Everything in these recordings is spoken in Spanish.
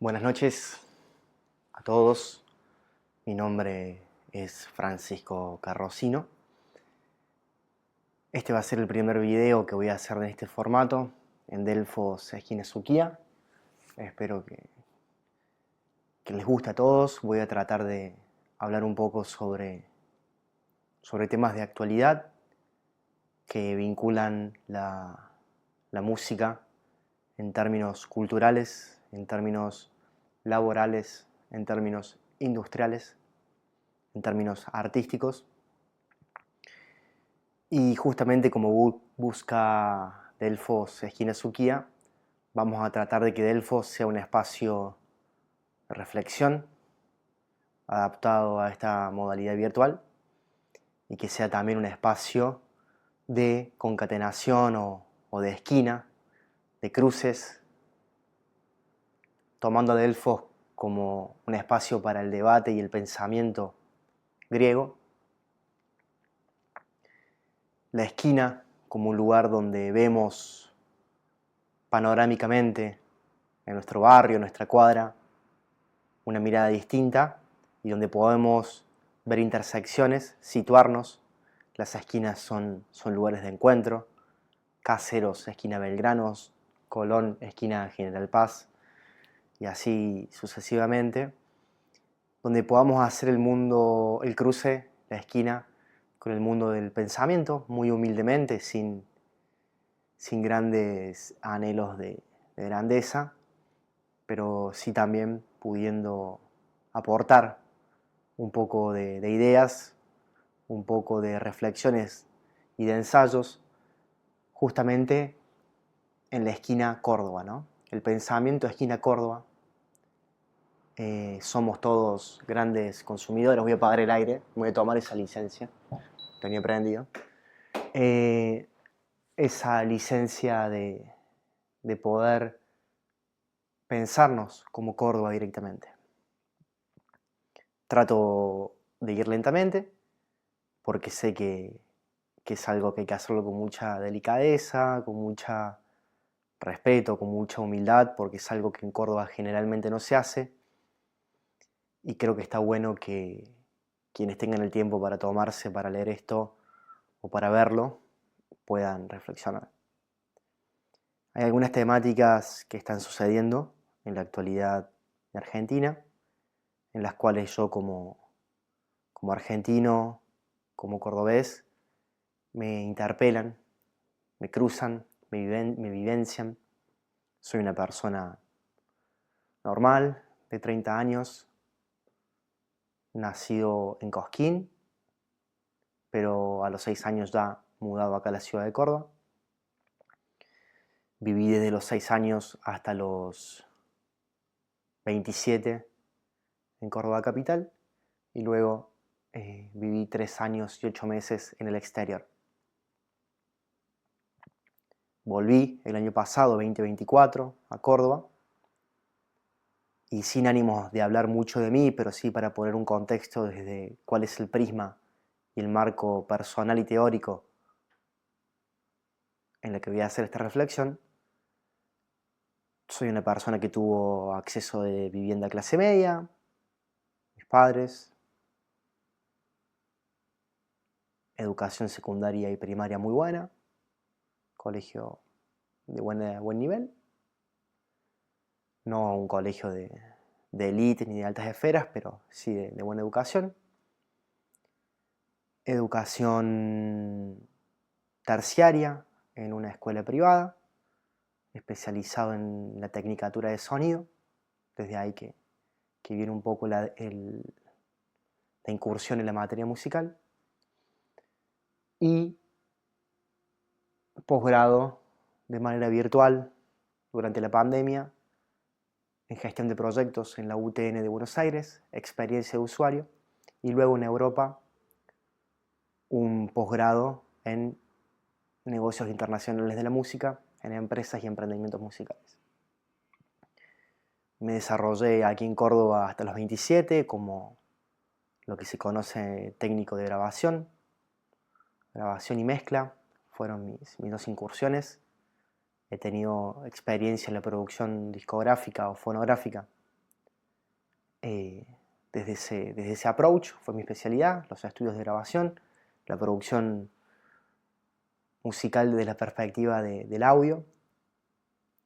Buenas noches a todos. Mi nombre es Francisco Carrocino. Este va a ser el primer video que voy a hacer en este formato, en Delfos Esquina Suquía. Espero que les guste a todos. Voy a tratar de hablar un poco sobre temas de actualidad que vinculan la música en términos culturales, en términos laborales, en términos industriales, en términos artísticos. Y justamente como busca Delfos Esquina Suquía, vamos a tratar de que Delfos sea un espacio de reflexión adaptado a esta modalidad virtual y que sea también un espacio de concatenación o de esquina, de cruces, tomando a Delfos como un espacio para el debate y el pensamiento griego, la esquina como un lugar donde vemos panorámicamente en nuestro barrio, en nuestra cuadra, una mirada distinta y donde podemos ver intersecciones, situarnos. Las esquinas son lugares de encuentro. Caseros, esquina Belgranos, Colón, esquina General Paz, y así sucesivamente, donde podamos hacer el mundo, el cruce, la esquina, con el mundo del pensamiento, muy humildemente, sin grandes anhelos de grandeza, pero sí también pudiendo aportar un poco de ideas, un poco de reflexiones y de ensayos, justamente en la esquina Córdoba, ¿no? El pensamiento esquina Córdoba. Somos todos grandes consumidores. Voy a apagar el aire, voy a tomar esa licencia, tenía prendido. Esa licencia de poder pensarnos como Córdoba directamente. Trato de ir lentamente, porque sé que es algo que hay que hacerlo con mucha delicadeza, con mucho respeto, con mucha humildad, porque es algo que en Córdoba generalmente no se hace, y creo que está bueno que quienes tengan el tiempo para tomarse, para leer esto o para verlo, puedan reflexionar. Hay algunas temáticas que están sucediendo en la actualidad de Argentina, en las cuales yo como argentino, como cordobés, me interpelan, me cruzan, me vivencian. Soy una persona normal, de 30 años, nacido en Cosquín, pero a los 6 años ya mudado acá a la ciudad de Córdoba. Viví desde los 6 años hasta los 27 en Córdoba capital y luego viví 3 años y 8 meses en el exterior. Volví el año pasado, 2024, a Córdoba, y sin ánimos de hablar mucho de mí, pero sí para poner un contexto desde cuál es el prisma y el marco personal y teórico en el que voy a hacer esta reflexión. Soy una persona que tuvo acceso de vivienda clase media, mis padres, educación secundaria y primaria muy buena, colegio de buen nivel, no un colegio de élite ni de altas esferas, pero sí de buena educación. Educación terciaria en una escuela privada, especializado en la tecnicatura de sonido, desde ahí que viene un poco la incursión en la materia musical, y posgrado de manera virtual durante la pandemia en gestión de proyectos en la UTN de Buenos Aires, experiencia de usuario, y luego en Europa un posgrado en negocios internacionales de la música, en empresas y emprendimientos musicales. Me desarrollé aquí en Córdoba hasta los 27 como lo que se conoce técnico de grabación y mezcla, fueron mis dos incursiones. He tenido experiencia en la producción discográfica o fonográfica desde ese approach, fue mi especialidad, los estudios de grabación, la producción musical desde la perspectiva del audio.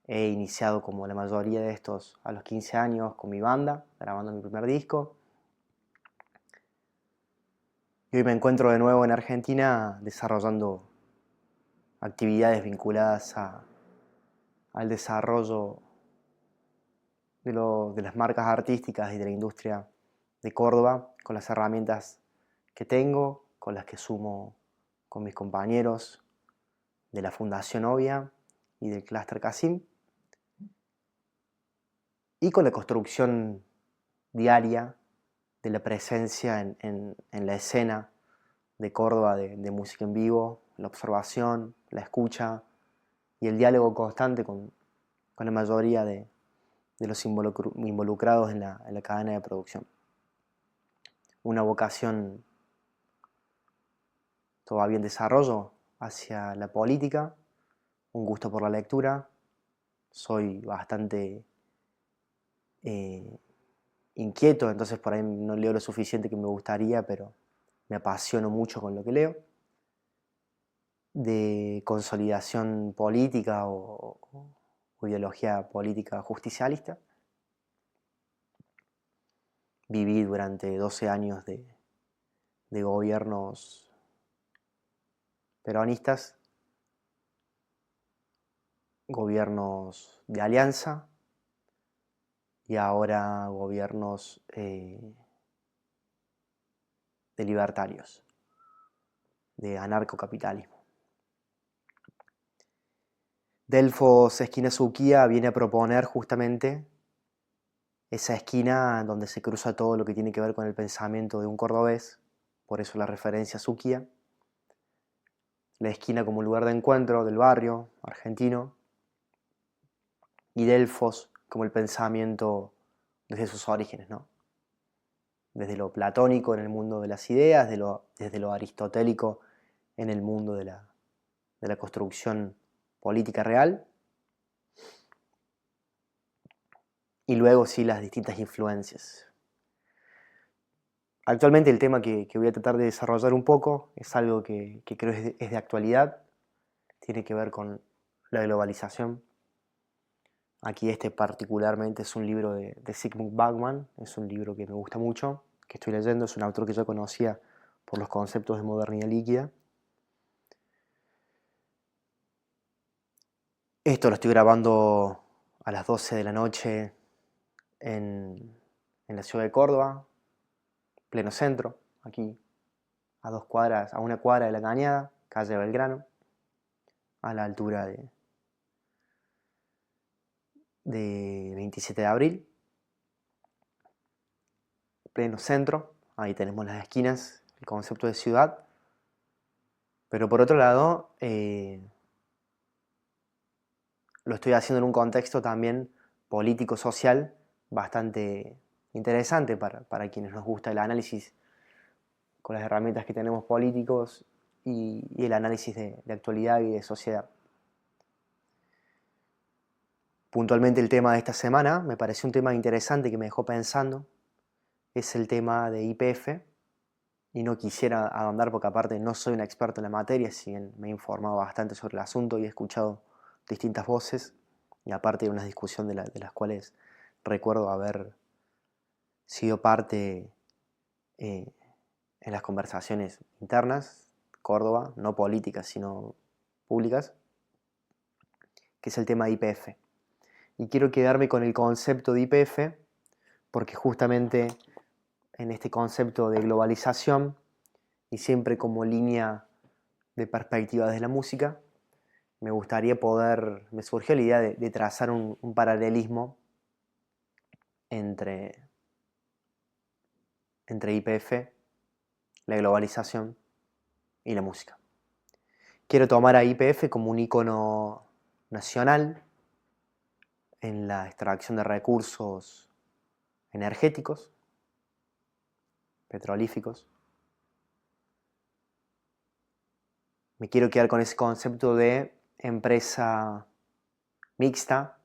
He iniciado como la mayoría de estos a los 15 años con mi banda, grabando mi primer disco. Y hoy me encuentro de nuevo en Argentina desarrollando actividades vinculadas al desarrollo de las marcas artísticas y de la industria de Córdoba, con las herramientas que tengo, con las que sumo con mis compañeros de la Fundación Ovia y del Clúster Casim, y con la construcción diaria de la presencia en la escena de Córdoba de música en vivo, la observación, la escucha y el diálogo constante con la mayoría de los involucrados en la cadena de producción. Una vocación todavía en desarrollo hacia la política, un gusto por la lectura, soy bastante inquieto, entonces por ahí no leo lo suficiente que me gustaría, pero me apasiono mucho con lo que leo, de consolidación política o ideología política justicialista. Viví durante 12 años de gobiernos peronistas, gobiernos de alianza y ahora gobiernos de libertarios, de anarcocapitalismo. Delfos Esquina Suquía viene a proponer justamente esa esquina donde se cruza todo lo que tiene que ver con el pensamiento de un cordobés, por eso la referencia a Suquía, la esquina como lugar de encuentro del barrio argentino, y Delfos como el pensamiento desde sus orígenes, ¿no? Desde lo platónico en el mundo de las ideas, desde lo aristotélico en el mundo de la construcción política real, y luego sí las distintas influencias. Actualmente el tema que voy a tratar de desarrollar un poco es algo que creo es de actualidad, tiene que ver con la globalización. Aquí particularmente es un libro de Zygmunt Bauman, es un libro que me gusta mucho, que estoy leyendo, es un autor que yo conocía por los conceptos de modernidad líquida. Esto lo estoy grabando a las 12 de la noche en la ciudad de Córdoba, pleno centro, aquí a una cuadra de la Cañada, calle Belgrano, a la altura de 27 de abril, pleno centro, ahí tenemos las esquinas, el concepto de ciudad, pero por otro lado, lo estoy haciendo en un contexto también político-social bastante interesante para quienes nos gusta el análisis con las herramientas que tenemos políticos y el análisis de actualidad y de sociedad. Puntualmente el tema de esta semana me pareció un tema interesante que me dejó pensando, es el tema de YPF, y no quisiera ahondar porque aparte no soy un experto en la materia, si bien me he informado bastante sobre el asunto y he escuchado distintas voces, y aparte de una discusión de las cuales recuerdo haber sido parte en las conversaciones internas, Córdoba, no políticas sino públicas, que es el tema de YPF. Y quiero quedarme con el concepto de YPF porque justamente en este concepto de globalización y siempre como línea de perspectiva de la música, me surgió la idea de trazar un paralelismo entre YPF, la globalización y la música. Quiero tomar a YPF como un icono nacional en la extracción de recursos energéticos, petrolíficos. Me quiero quedar con ese concepto de empresa mixta,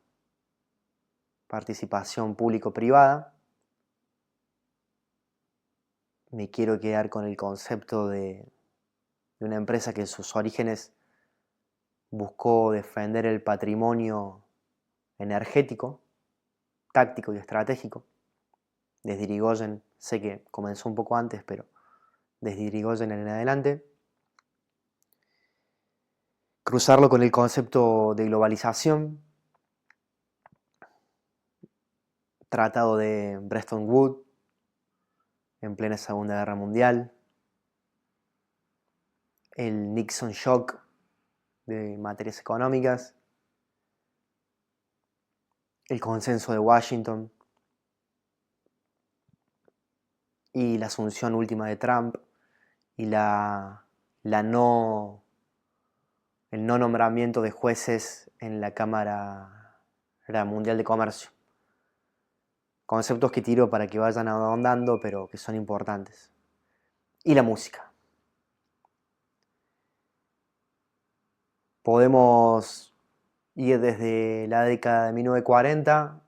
participación público-privada, me quiero quedar con el concepto de una empresa que en sus orígenes buscó defender el patrimonio energético, táctico y estratégico. Desde Irigoyen, sé que comenzó un poco antes, pero desde Irigoyen en adelante. Cruzarlo con el concepto de globalización, tratado de Bretton Woods en plena Segunda Guerra Mundial, el Nixon Shock de materias económicas, el consenso de Washington y la asunción última de Trump y el no nombramiento de jueces en la Cámara Mundial de Comercio. Conceptos que tiro para que vayan ahondando, pero que son importantes. Y la música. Podemos ir desde la década de 1940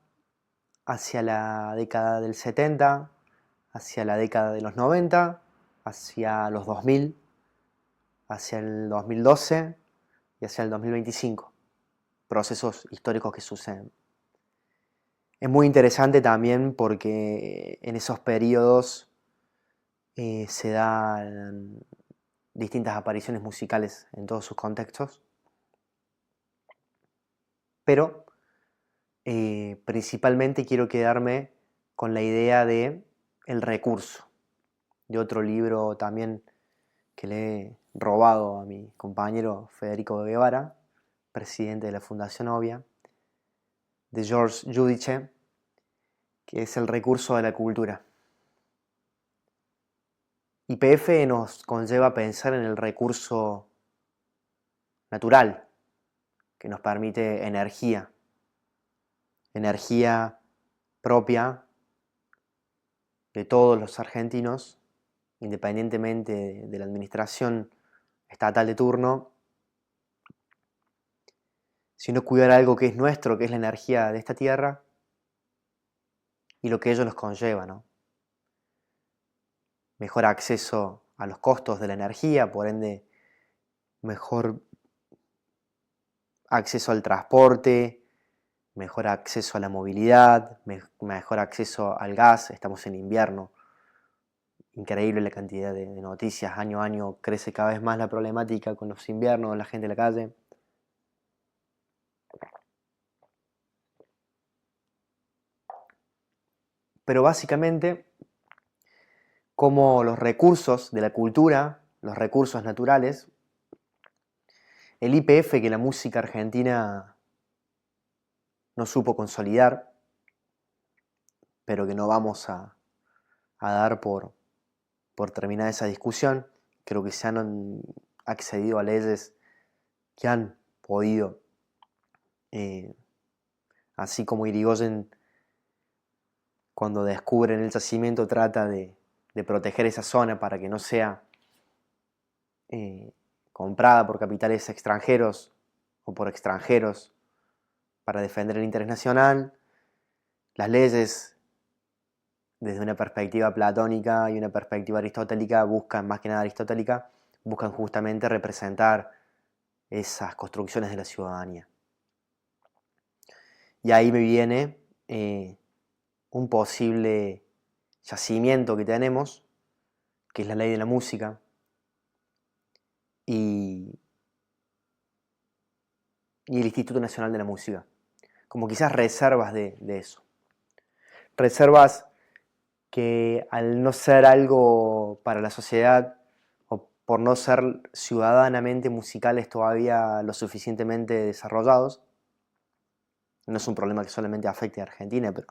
hacia la década del 70, hacia la década de los 90, hacia los 2000, hacia el 2012 y hacia el 2025. Procesos históricos que suceden. Es muy interesante también porque en esos periodos se dan distintas apariciones musicales en todos sus contextos, pero principalmente quiero quedarme con la idea de el recurso, de otro libro también que le he robado a mi compañero Federico de Guevara, presidente de la Fundación Ovia, de George Judice, que es el recurso de la cultura. YPF nos conlleva a pensar en el recurso natural, que nos permite energía propia de todos los argentinos, independientemente de la administración estatal de turno, sino cuidar algo que es nuestro, que es la energía de esta tierra y lo que ello nos conlleva, ¿no? Mejor acceso a los costos de la energía, por ende, mejor acceso al transporte, mejor acceso a la movilidad, mejor acceso al gas. Estamos en invierno. Increíble la cantidad de noticias, año a año crece cada vez más la problemática con los inviernos, la gente en la calle. Pero básicamente, como los recursos de la cultura, los recursos naturales, el YPF que la música argentina no supo consolidar, pero que no vamos a dar por terminada esa discusión. Creo que se han accedido a leyes que han podido, así como Irigoyen cuando descubren el yacimiento trata de proteger esa zona para que no sea comprada por capitales extranjeros o por extranjeros para defender el interés nacional. Las leyes, desde una perspectiva platónica y una perspectiva aristotélica, buscan, más que nada aristotélica, buscan justamente representar esas construcciones de la ciudadanía. Y ahí me viene un posible yacimiento que tenemos, que es la ley de la música, y el Instituto Nacional de la Música, como quizás reservas de eso. Reservas que al no ser algo para la sociedad o por no ser ciudadanamente musicales todavía lo suficientemente desarrollados, no es un problema que solamente afecte a Argentina, pero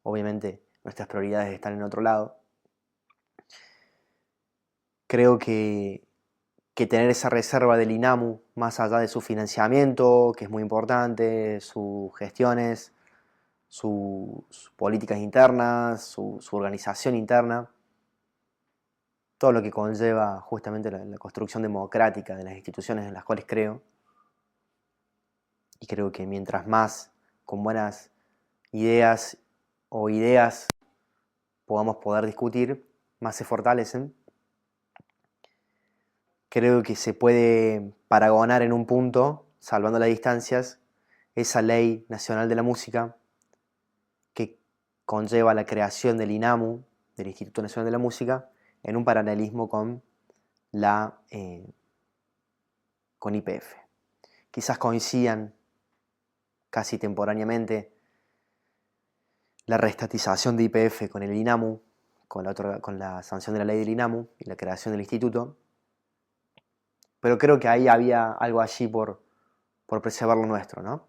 obviamente nuestras prioridades están en otro lado. Creo que tener esa reserva del INAMU, más allá de su financiamiento, que es muy importante, sus gestiones, sus políticas internas, su organización interna, todo lo que conlleva justamente la construcción democrática de las instituciones en las cuales creo. Y creo que mientras más con buenas ideas podamos poder discutir, más se fortalecen, creo que se puede paragonar en un punto, salvando las distancias, esa ley nacional de la música que conlleva la creación del INAMU, del Instituto Nacional de la Música, en un paralelismo con YPF. Quizás coincidan casi temporáneamente la reestatización de YPF con el INAMU, con la sanción de la ley del INAMU y la creación del instituto, pero creo que ahí había algo allí por preservar lo nuestro, ¿no?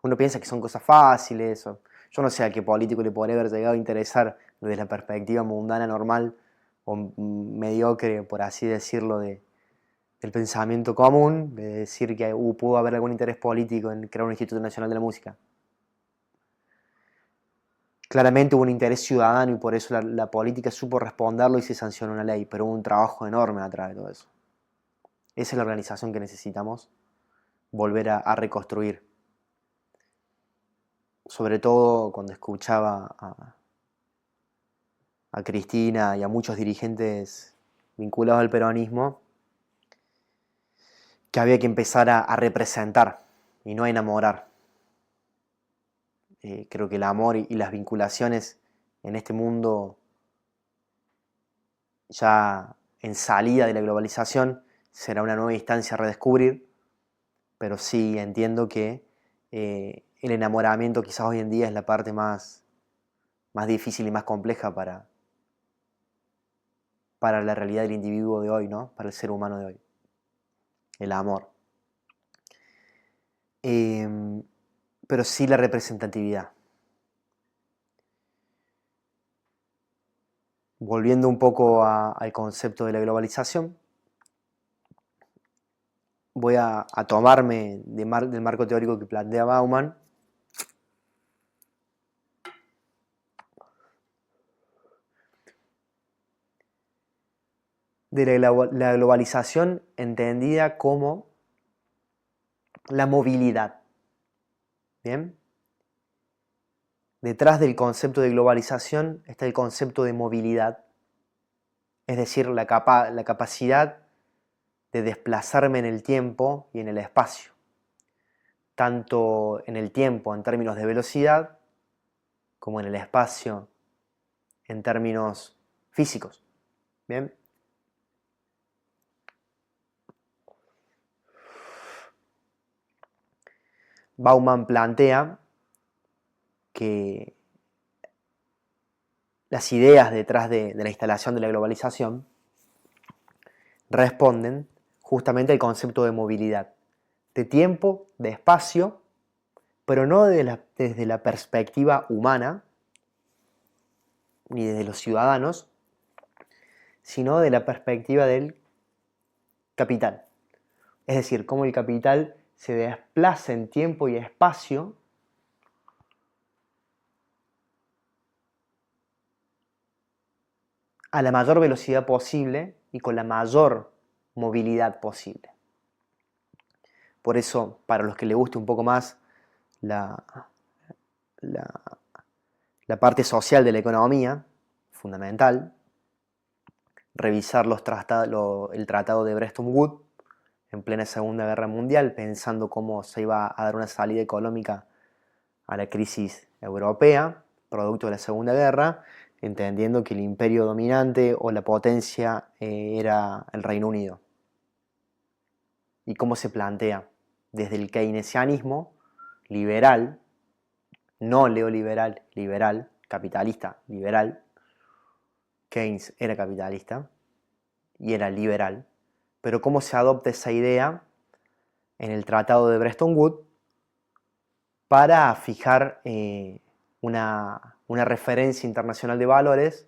Uno piensa que son cosas fáciles, yo no sé a qué político le podría haber llegado a interesar desde la perspectiva mundana normal o mediocre, por así decirlo, del pensamiento común, de decir que pudo haber algún interés político en crear un Instituto Nacional de la Música. Claramente hubo un interés ciudadano y por eso la política supo responderlo y se sancionó una ley, pero hubo un trabajo enorme atrás de todo eso. Esa es la organización que necesitamos volver a reconstruir. Sobre todo cuando escuchaba a Cristina y a muchos dirigentes vinculados al peronismo, que había que empezar a representar y no a enamorar. Creo que el amor y las vinculaciones en este mundo ya en salida de la globalización será una nueva instancia a redescubrir, pero sí entiendo que el enamoramiento quizás hoy en día es la parte más difícil y más compleja para la realidad del individuo de hoy, ¿no? Para el ser humano de hoy. El amor. Pero sí la representatividad. Volviendo un poco al concepto de la globalización, voy a tomarme del marco teórico que plantea Bauman de la globalización entendida como la movilidad. ¿Bien? Detrás del concepto de globalización está el concepto de movilidad, es decir, la capacidad de desplazarme en el tiempo y en el espacio, tanto en el tiempo en términos de velocidad, como en el espacio en términos físicos. ¿Bien? Bauman plantea que las ideas detrás de la instalación de la globalización responden justamente al concepto de movilidad, de tiempo, de espacio, pero no desde la perspectiva humana, ni desde los ciudadanos, sino de la perspectiva del capital. Es decir, cómo el capital se desplaza en tiempo y espacio a la mayor velocidad posible y con la mayor movilidad posible. Por eso, para los que les guste un poco más la parte social de la economía, fundamental, revisar el tratado de Bretton Woods en plena Segunda Guerra Mundial, pensando cómo se iba a dar una salida económica a la crisis europea, producto de la Segunda Guerra, entendiendo que el imperio dominante o la potencia era el Reino Unido. Y cómo se plantea desde el keynesianismo liberal, no neoliberal, liberal, capitalista, liberal. Keynes era capitalista y era liberal, pero cómo se adopta esa idea en el Tratado de Bretton Woods para fijar una referencia internacional de valores.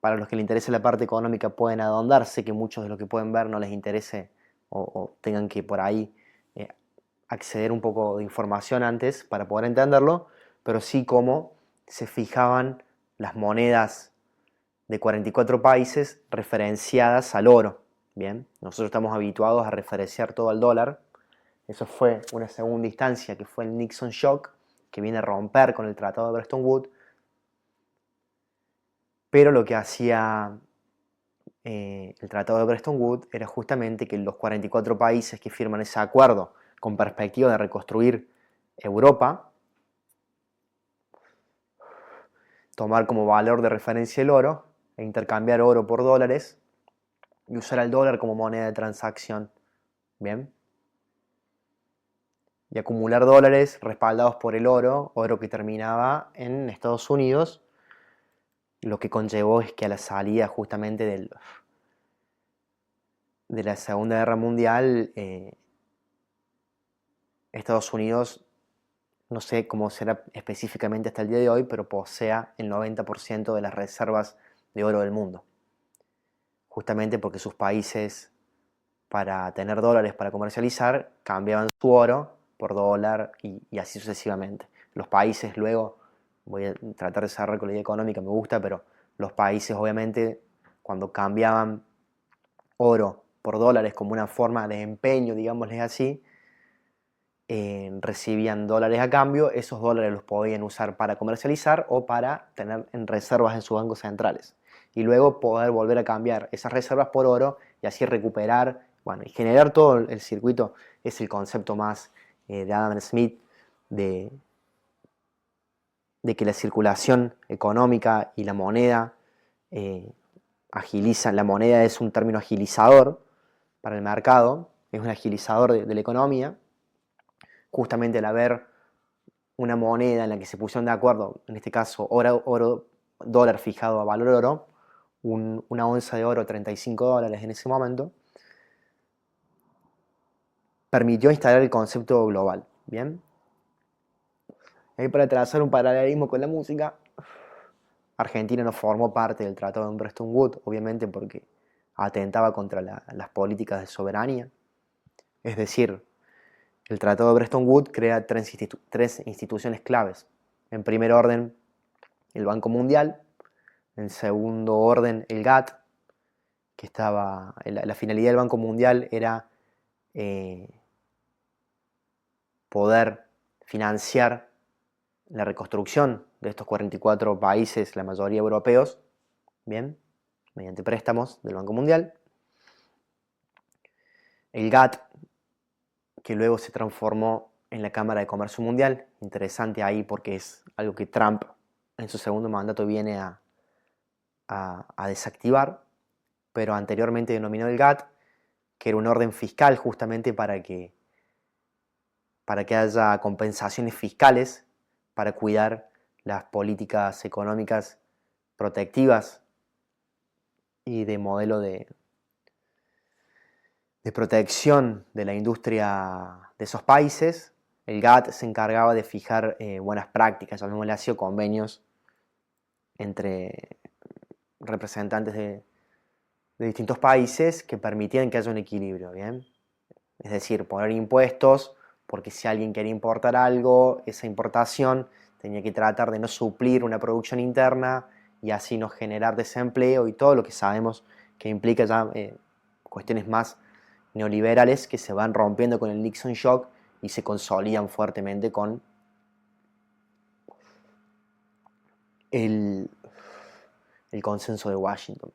Para los que les interese la parte económica pueden ahondar, sé que muchos de los que pueden ver no les interese o tengan que por ahí acceder un poco de información antes para poder entenderlo, pero sí cómo se fijaban las monedas de 44 países referenciadas al oro. Bien, nosotros estamos habituados a referenciar todo al dólar. Eso fue una segunda instancia que fue el Nixon Shock, que viene a romper con el Tratado de Bretton Woods. Pero lo que hacía el Tratado de Bretton Woods era justamente que los 44 países que firman ese acuerdo con perspectiva de reconstruir Europa, tomar como valor de referencia el oro e intercambiar oro por dólares y usar el dólar como moneda de transacción. Bien. Y acumular dólares respaldados por el oro que terminaba en Estados Unidos, lo que conllevó es que a la salida justamente de la Segunda Guerra Mundial, Estados Unidos, no sé cómo será específicamente hasta el día de hoy, pero posea el 90% de las reservas de oro del mundo. Justamente porque sus países, para tener dólares para comercializar, cambiaban su oro por dólar y así sucesivamente. Los países luego, voy a tratar de cerrar con la idea económica, me gusta, pero los países obviamente cuando cambiaban oro por dólares como una forma de empeño, digámosles así, recibían dólares a cambio, esos dólares los podían usar para comercializar o para tener en reservas en sus bancos centrales. Y luego poder volver a cambiar esas reservas por oro y así recuperar, bueno, y generar todo el circuito. Es el concepto más de Adam Smith de, que la circulación económica y la moneda agilizan. La moneda es un término agilizador para el mercado, es un agilizador de la economía. Justamente al haber una moneda en la que se pusieron de acuerdo, en este caso oro, dólar fijado a valor oro, una onza de oro, $35 en ese momento, permitió instalar el concepto global. Bien. Y para trazar un paralelismo con la música, Argentina no formó parte del Tratado de Bretton Woods, obviamente porque atentaba contra las políticas de soberanía. Es decir, el Tratado de Bretton Woods crea tres instituciones claves. En primer orden, el Banco Mundial. En segundo orden, el GATT, que estaba, la finalidad del Banco Mundial era poder financiar la reconstrucción de estos 44 países, la mayoría europeos, bien, mediante préstamos del Banco Mundial. El GATT, que luego se transformó en la Cámara de Comercio Mundial, interesante ahí porque es algo que Trump en su segundo mandato viene a desactivar, pero anteriormente denominó el GATT, que era un orden fiscal justamente para que haya compensaciones fiscales para cuidar las políticas económicas protectivas y de modelo de protección de la industria de esos países. El GATT se encargaba de fijar buenas prácticas, llamémosle así, o convenios entre representantes de distintos países que permitían que haya un equilibrio, ¿bien? Es decir, poner impuestos, porque si alguien quería importar algo, esa importación tenía que tratar de no suplir una producción interna y así no generar desempleo y todo lo que sabemos que implica ya cuestiones más neoliberales que se van rompiendo con el Nixon Shock y se consolidan fuertemente con el, el consenso de Washington.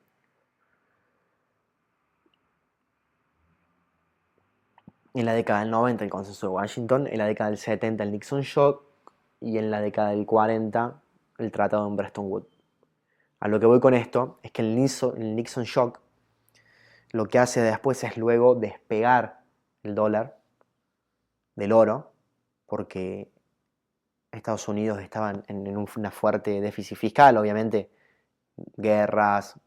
En la década del 90 el consenso de Washington, en la década del 70 el Nixon Shock y en la década del 40 el Tratado de Bretton Woods. A lo que voy con esto es que el Nixon Shock lo que hace después es luego despegar el dólar del oro, porque Estados Unidos estaba en una fuerte déficit fiscal, obviamente guerras,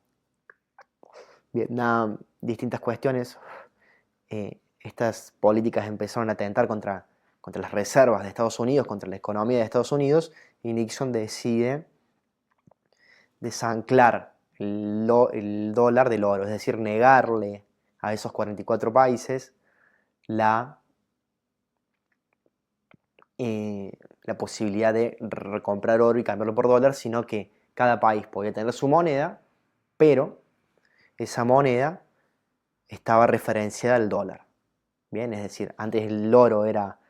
Vietnam, distintas cuestiones. Estas políticas empezaron a atentar contra las reservas de Estados Unidos, contra la economía de Estados Unidos, y Nixon decide desanclar el dólar del oro, es decir, negarle a esos 44 países la, la posibilidad de recomprar oro y cambiarlo por dólar, sino que cada país podía tener su moneda, pero esa moneda estaba referenciada al dólar. Bien, es decir, antes el oro era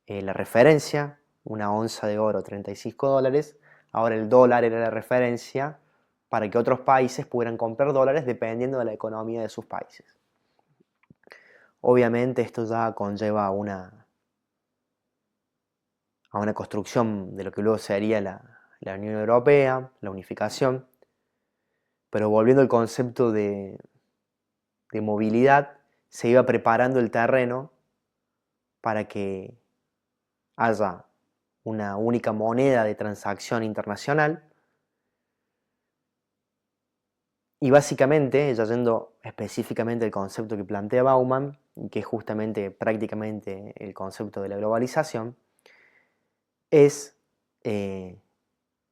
la referencia, una onza de oro $35, ahora el dólar era la referencia, para que otros países pudieran comprar dólares dependiendo de la economía de sus países. Obviamente esto ya conlleva a una construcción de lo que luego sería la Unión Europea, la unificación, pero volviendo al concepto de movilidad, se iba preparando el terreno para que haya una única moneda de transacción internacional. Y básicamente, ya yendo específicamente al concepto que plantea Bauman, que es justamente prácticamente el concepto de la globalización, es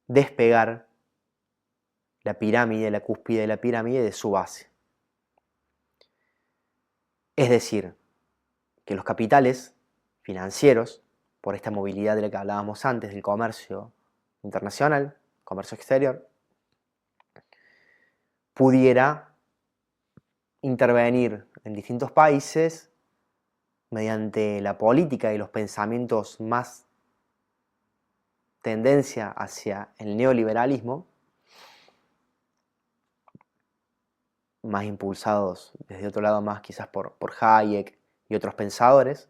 despegar la pirámide, la cúspide de la pirámide de su base. Es decir, que los capitales financieros, por esta movilidad de la que hablábamos antes, del comercio internacional, comercio exterior, pudiera intervenir en distintos países mediante la política y los pensamientos más tendencia hacia el neoliberalismo, más impulsados desde otro lado más quizás por Hayek y otros pensadores,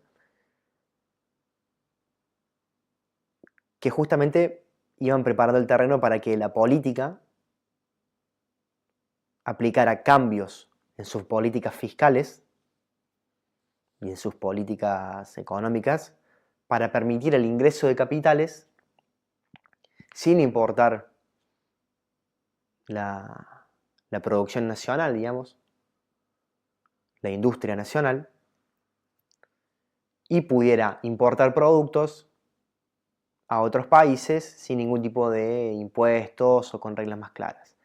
que justamente iban preparando el terreno para que la política aplicara cambios en sus políticas fiscales y en sus políticas económicas para permitir el ingreso de capitales sin importar la producción nacional, digamos, la industria nacional, y pudiera importar productos a otros países sin ningún tipo de impuestos o con reglas más claras.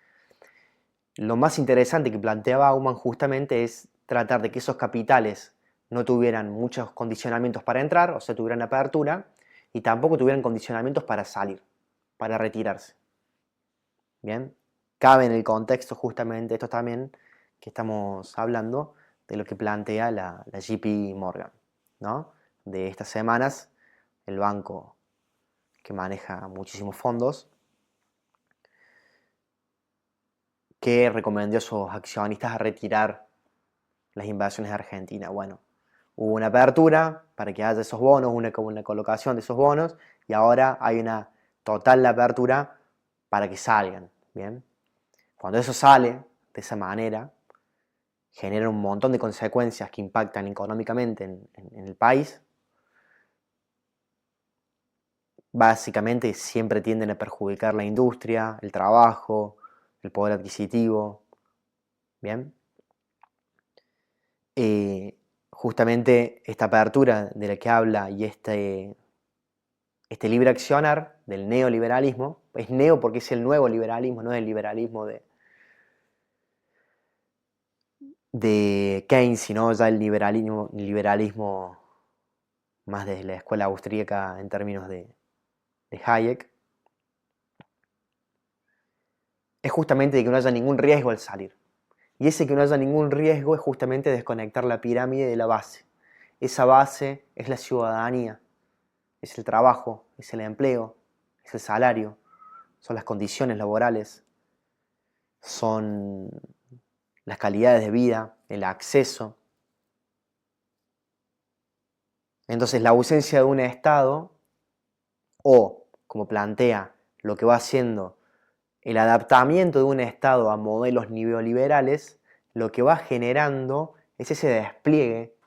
Lo más interesante que plantea Bauman justamente es tratar de que esos capitales no tuvieran muchos condicionamientos para entrar, o sea, tuvieran apertura, y tampoco tuvieran condicionamientos para salir, para retirarse. Bien, cabe en el contexto justamente esto también que estamos hablando de lo que plantea la JP Morgan, ¿no? De estas semanas, el banco que maneja muchísimos fondos, que recomendó a sus accionistas a retirar las inversiones de Argentina. Bueno, hubo una apertura para que haya esos bonos, una colocación de esos bonos, y ahora hay una total apertura para que salgan, ¿bien? Cuando eso sale de esa manera, genera un montón de consecuencias que impactan económicamente en el país. Básicamente siempre tienden a perjudicar la industria, el trabajo, el poder adquisitivo. ¿Bien? Justamente esta apertura de la que habla y este libre accionar del neoliberalismo, es neo porque es el nuevo liberalismo, no es el liberalismo de Keynes, sino ya el liberalismo más desde la escuela austríaca en términos de Hayek, es justamente de que no haya ningún riesgo al salir. Y ese que no haya ningún riesgo es justamente desconectar la pirámide de la base. Esa base es la ciudadanía, es el trabajo, es el empleo, es el salario, son las condiciones laborales, son las calidades de vida, el acceso. Entonces la ausencia de un Estado, o como plantea lo que va haciendo el adaptamiento de un Estado a modelos neoliberales, lo que va generando es ese despliegue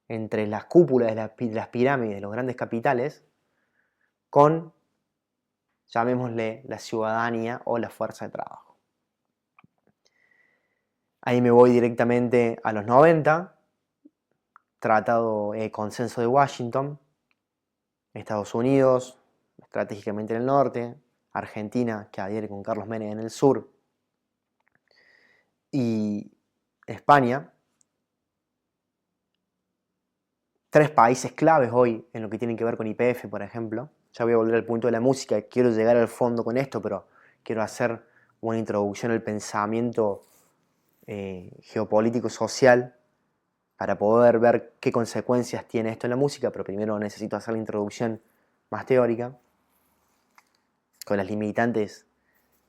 entre las cúpulas de las pirámides de los grandes capitales con, llamémosle, la ciudadanía o la fuerza de trabajo. Ahí me voy directamente a los 90, Tratado Consenso de Washington, Estados Unidos, estratégicamente en el norte, Argentina, que adhiere con Carlos Menem en el sur, y España, tres países claves hoy en lo que tienen que ver con YPF, por ejemplo. Ya voy a volver al punto de la música, quiero llegar al fondo con esto, pero quiero hacer una introducción al pensamiento geopolítico social para poder ver qué consecuencias tiene esto en la música, pero primero necesito hacer la introducción más teórica, con las limitantes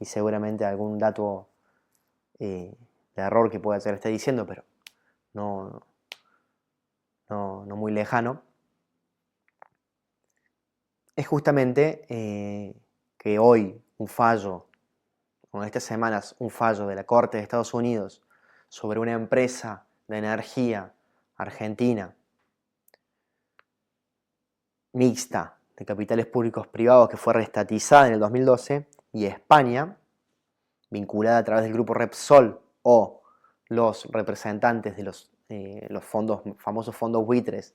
y seguramente algún dato de error que pueda ser esté diciendo, pero no, no muy lejano, es justamente que hoy un fallo, o en estas semanas un fallo de la Corte de Estados Unidos sobre una empresa de energía argentina mixta de capitales públicos privados que fue reestatizada en el 2012, y España, vinculada a través del grupo Repsol o los representantes de los fondos, famosos fondos buitres,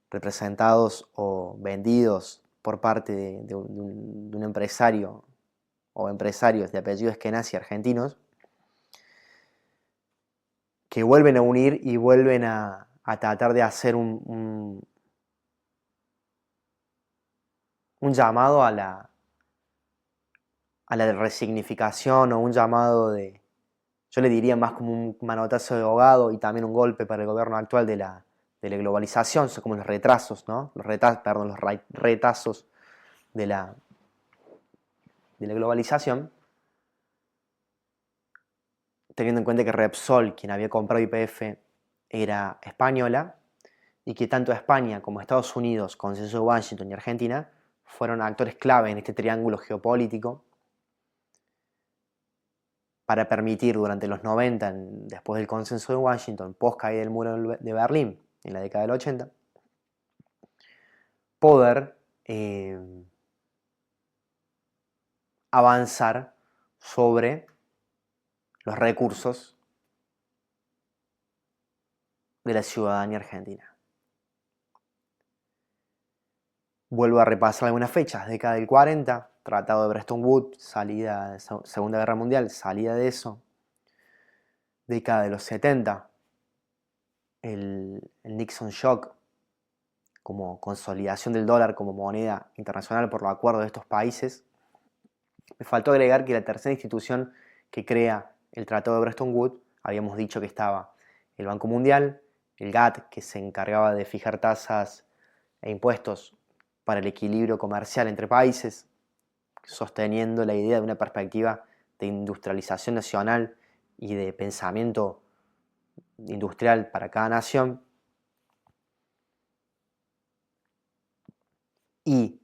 representados o vendidos por parte de un empresario o empresarios de apellido Eskenazi argentinos, que vuelven a unir y vuelven a tratar de hacer un llamado a la resignificación, o un llamado de, yo le diría más como un manotazo de ahogado y también un golpe para el gobierno actual de la globalización, son como los retrasos, ¿no? Los retazos de la globalización, teniendo en cuenta que Repsol, quien había comprado YPF, era española, y que tanto España como Estados Unidos, Consenso de Washington y Argentina fueron actores clave en este triángulo geopolítico para permitir durante los 90, después del Consenso de Washington, post caída del muro de Berlín en la década del 80, poder avanzar sobre los recursos de la ciudadanía argentina. Vuelvo a repasar algunas fechas: década del 40, Tratado de Bretton Woods, salida de Segunda Guerra Mundial, salida de eso. Década de los 70, el Nixon Shock, como consolidación del dólar como moneda internacional por los acuerdos de estos países. Me faltó agregar que la tercera institución que crea el Tratado de Bretton Woods, habíamos dicho que estaba el Banco Mundial, el GATT, que se encargaba de fijar tasas e impuestos para el equilibrio comercial entre países, sosteniendo la idea de una perspectiva de industrialización nacional y de pensamiento industrial para cada nación. Y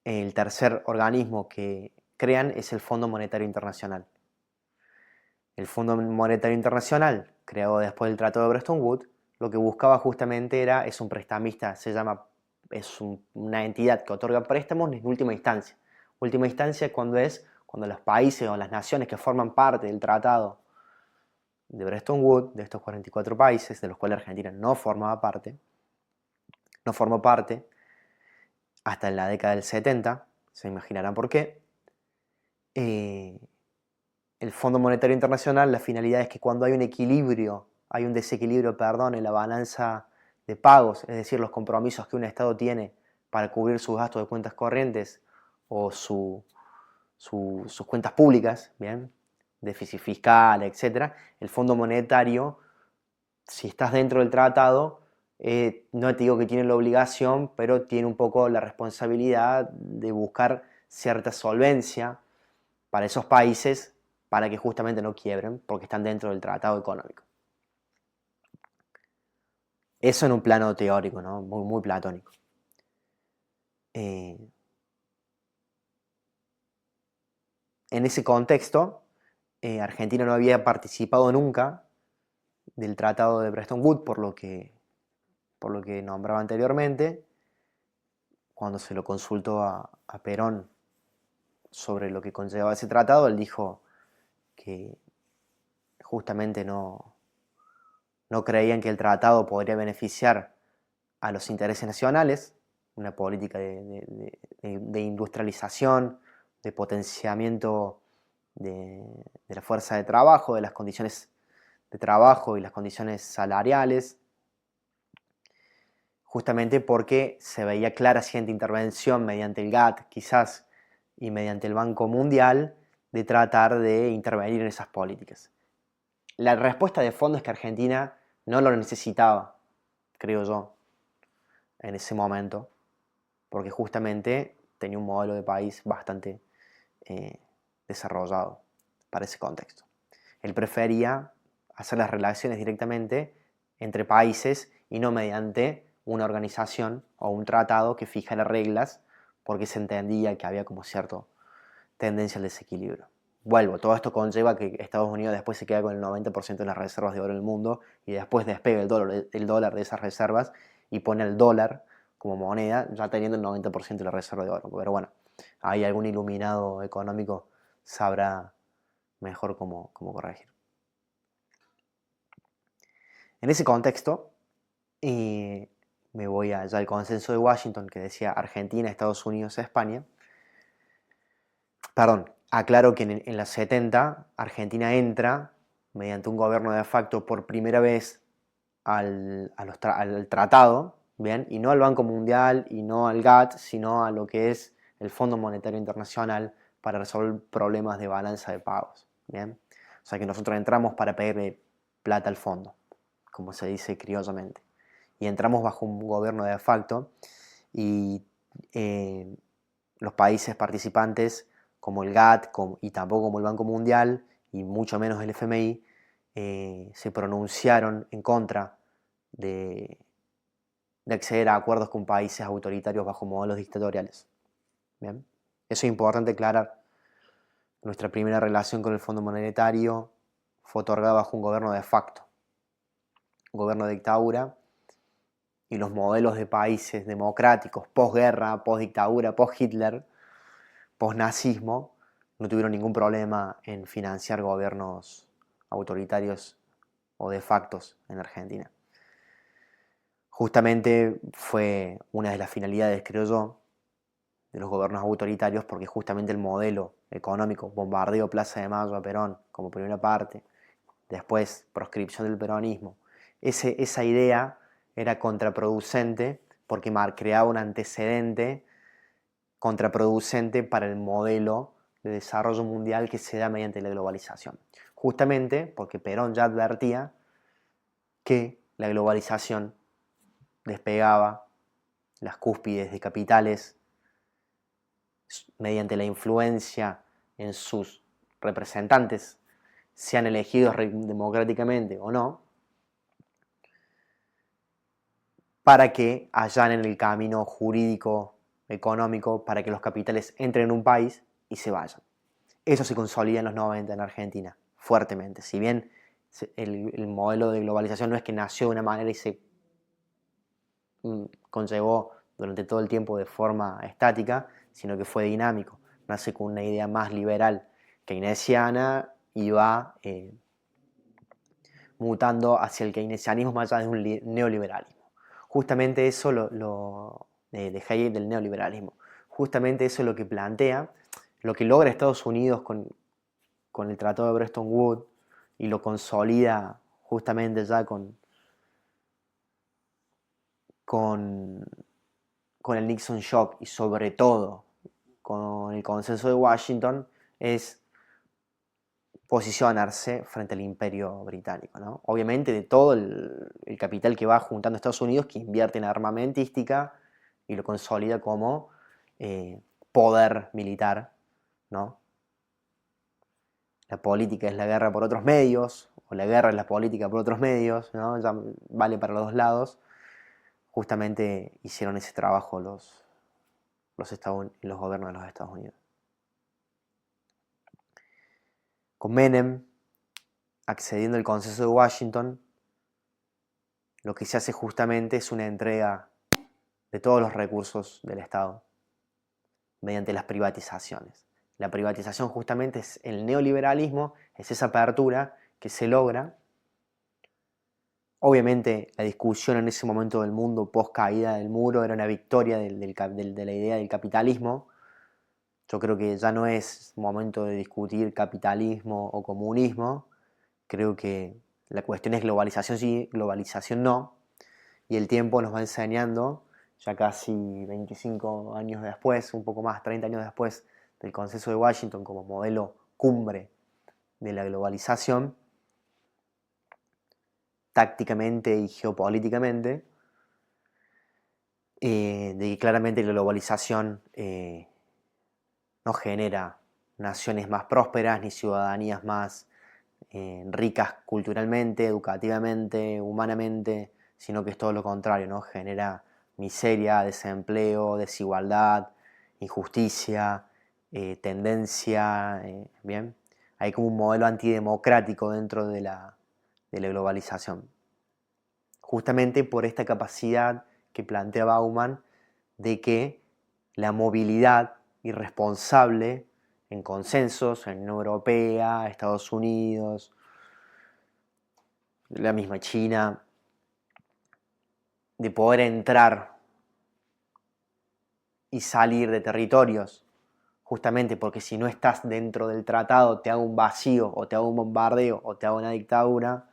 el tercer organismo que crean es el Fondo Monetario Internacional. El Fondo Monetario Internacional, creado después del Tratado de Bretton Woods, lo que buscaba justamente es un prestamista, una entidad que otorga préstamos en última instancia. Última instancia cuando los países o las naciones que forman parte del Tratado de Bretton Woods, de estos 44 países, de los cuales Argentina no formó parte hasta en la década del 70, se imaginarán por qué. El Fondo Monetario Internacional, la finalidad es que cuando hay un desequilibrio, en la balanza de pagos, es decir, los compromisos que un Estado tiene para cubrir sus gastos de cuentas corrientes o sus cuentas públicas, ¿bien? Déficit fiscal, etc., el Fondo Monetario, si estás dentro del tratado, no te digo que tiene la obligación, pero tiene un poco la responsabilidad de buscar cierta solvencia para esos países, para que justamente no quiebren, porque están dentro del tratado económico. Eso en un plano teórico, ¿no? Muy, muy platónico. En ese contexto, Argentina no había participado nunca del Tratado de Bretton Woods, por lo que nombraba anteriormente. Cuando se lo consultó a Perón sobre lo que conllevaba ese tratado, él dijo que justamente no creían que el tratado podría beneficiar a los intereses nacionales, una política de industrialización, de potenciamiento de la fuerza de trabajo, de las condiciones de trabajo y las condiciones salariales, justamente porque se veía clara cierta intervención mediante el GATT, quizás, y mediante el Banco Mundial, de tratar de intervenir en esas políticas. La respuesta de fondo es que Argentina no lo necesitaba, creo yo, en ese momento, porque justamente tenía un modelo de país bastante desarrollado para ese contexto. Él prefería hacer las relaciones directamente entre países y no mediante una organización o un tratado que fijara reglas, porque se entendía que había como cierta tendencia al desequilibrio. Vuelvo, todo esto conlleva que Estados Unidos después se queda con el 90% de las reservas de oro en el mundo y después despega el dólar de esas reservas y pone el dólar como moneda, ya teniendo el 90% de la reserva de oro. Pero bueno, ahí algún iluminado económico sabrá mejor cómo corregir. En ese contexto, me voy allá al consenso de Washington que decía Argentina, Estados Unidos, España. Perdón, aclaro que en los 70 Argentina entra mediante un gobierno de facto por primera vez al tratado, ¿bien? Y no al Banco Mundial y no al GATT, sino a lo que es el Fondo Monetario Internacional para resolver problemas de balanza de pagos, ¿bien? O sea que nosotros entramos para pedirle plata al fondo, como se dice criollamente. Y entramos bajo un gobierno de facto y los países participantes como el GATT y tampoco como el Banco Mundial y mucho menos el FMI se pronunciaron en contra de acceder a acuerdos con países autoritarios bajo modelos dictatoriales. ¿Bien? Eso es importante aclarar. Nuestra primera relación con el Fondo Monetario fue otorgada bajo un gobierno de facto, un gobierno de dictadura, y los modelos de países democráticos posguerra, postdictadura, post-Hitler, post-nazismo, no tuvieron ningún problema en financiar gobiernos autoritarios o de factos en Argentina. Justamente fue una de las finalidades, creo yo, de los gobiernos autoritarios, porque justamente el modelo económico, bombardeo Plaza de Mayo a Perón como primera parte, después proscripción del peronismo, esa idea era contraproducente porque creaba un antecedente contraproducente para el modelo de desarrollo mundial que se da mediante la globalización. Justamente porque Perón ya advertía que la globalización despegaba las cúspides de capitales mediante la influencia en sus representantes, sean elegidos democráticamente o no, para que allanen el camino jurídico, económico, para que los capitales entren en un país y se vayan. Eso se consolida en los 90 en Argentina, fuertemente. Si bien el modelo de globalización no es que nació de una manera y se conllevó durante todo el tiempo de forma estática, sino que fue dinámico. Nace con una idea más liberal keynesiana y va mutando hacia el keynesianismo más allá de un neoliberalismo. Justamente eso de Hayek del neoliberalismo. Justamente eso es lo que plantea, lo que logra Estados Unidos con el Tratado de Bretton Woods y lo consolida justamente ya con el Nixon Shock y sobre todo con el consenso de Washington es posicionarse frente al imperio británico, ¿no? Obviamente de todo el capital que va juntando Estados Unidos, que invierte en armamentística y lo consolida como poder militar, ¿no? La política es la guerra por otros medios, o la guerra es la política por otros medios, ¿no? Ya vale para los dos lados. Justamente hicieron ese trabajo los gobiernos de los Estados Unidos. Con Menem, accediendo al consenso de Washington, lo que se hace justamente es una entrega de todos los recursos del Estado mediante las privatizaciones. La privatización justamente es el neoliberalismo, es esa apertura que se logra. Obviamente la discusión en ese momento del mundo post caída del muro era una victoria de la idea del capitalismo. Yo creo que ya no es momento de discutir capitalismo o comunismo. Creo que la cuestión es globalización sí, globalización no. Y el tiempo nos va enseñando, ya casi 25 años después, un poco más, 30 años después del Consenso de Washington como modelo cumbre de la globalización, tácticamente y geopolíticamente, de que claramente la globalización no genera naciones más prósperas ni ciudadanías más ricas culturalmente, educativamente, humanamente, sino que es todo lo contrario, ¿no? Genera miseria, desempleo, desigualdad, injusticia, tendencia, ¿bien? Hay como un modelo antidemocrático dentro de la globalización. Justamente por esta capacidad que plantea Bauman de que la movilidad irresponsable en consensos en Unión Europea, Estados Unidos, la misma China, de poder entrar y salir de territorios, justamente porque si no estás dentro del tratado te hago un vacío o te hago un bombardeo o te hago una dictadura.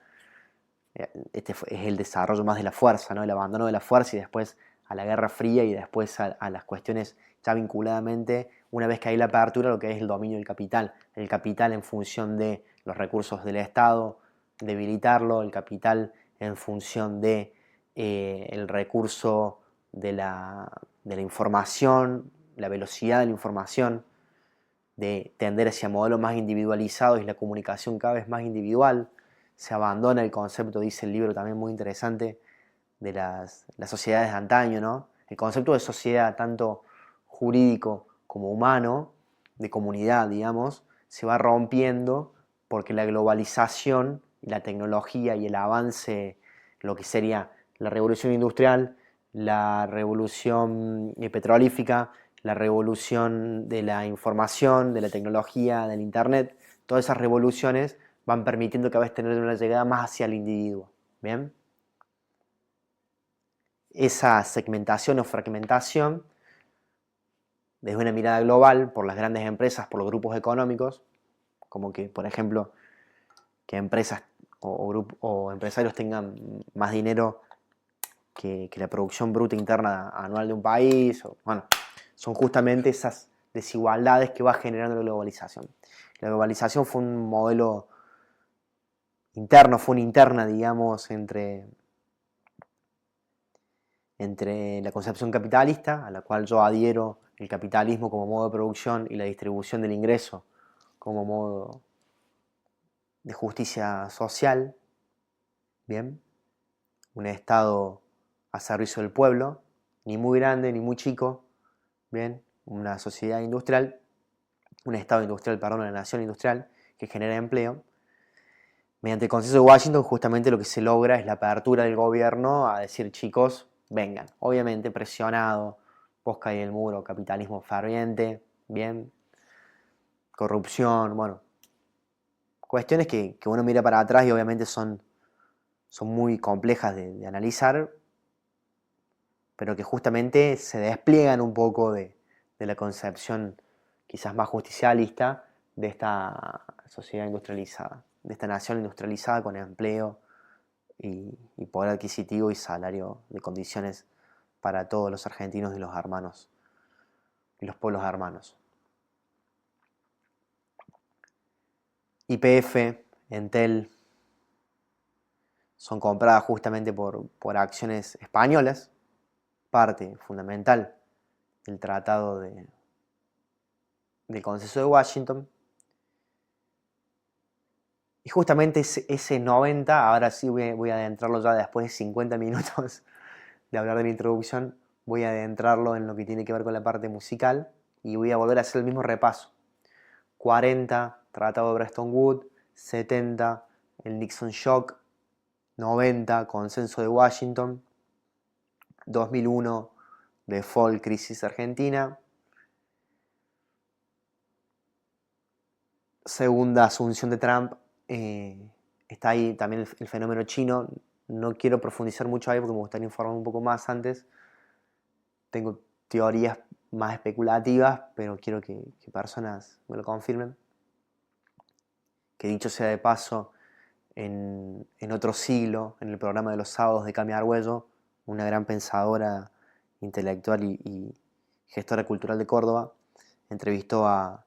Este es el desarrollo más de la fuerza, ¿no? El abandono de la fuerza y después a la Guerra Fría y después a las cuestiones ya vinculadamente, una vez que hay la apertura, lo que es el dominio del capital. El capital en función de los recursos del Estado, debilitarlo, el capital en función de el recurso de la información, la velocidad de la información, de tender hacia modelos más individualizados y la comunicación cada vez más individual. Se abandona el concepto, dice el libro también muy interesante, de las sociedades de antaño, ¿no? El concepto de sociedad, tanto jurídico como humano, de comunidad, digamos, se va rompiendo porque la globalización, la tecnología y el avance, lo que sería la revolución industrial, la revolución petrolífica, la revolución de la información, de la tecnología, del internet, todas esas revoluciones van permitiendo cada vez tener una llegada más hacia el individuo. ¿Bien? Esa segmentación o fragmentación, desde una mirada global, por las grandes empresas, por los grupos económicos, como que, por ejemplo, que empresas o empresarios tengan más dinero que la producción bruta interna anual de un país. Bueno, son justamente esas desigualdades que va generando la globalización. La globalización fue un modelo interno, fue una interna, digamos, entre la concepción capitalista, a la cual yo adhiero el capitalismo como modo de producción y la distribución del ingreso como modo de justicia social, ¿bien? Un Estado a servicio del pueblo, ni muy grande ni muy chico, ¿bien? Una sociedad industrial, un Estado industrial, perdón, una nación industrial que genera empleo. Mediante el Consenso de Washington justamente lo que se logra es la apertura del gobierno a decir, chicos, vengan. Obviamente presionado, vos cae el muro, capitalismo ferviente, bien, corrupción, bueno, cuestiones que uno mira para atrás y obviamente son muy complejas de analizar, pero que justamente se despliegan un poco de la concepción quizás más justicialista de esta sociedad industrializada, de esta nación industrializada con empleo y poder adquisitivo y salario de condiciones para todos los argentinos y los hermanos y los pueblos hermanos. YPF, Entel, son compradas justamente por acciones españolas, parte fundamental del Tratado del Consenso de Washington. Y justamente ese 90, ahora sí voy a adentrarlo ya después de 50 minutos de hablar de la introducción, voy a adentrarlo en lo que tiene que ver con la parte musical y voy a volver a hacer el mismo repaso. 40, Tratado de Bretton Woods, 70, el Nixon Shock, 90, Consenso de Washington, 2001, Default, Crisis Argentina, segunda asunción de Trump, está ahí también el fenómeno chino. No quiero profundizar mucho ahí porque me gustaría informar un poco más antes. Tengo teorías más especulativas, pero quiero que personas me lo confirmen. Que dicho sea de paso, en otro siglo, en el programa de los sábados de Cami Argüello, una gran pensadora intelectual y gestora cultural de Córdoba, entrevistó a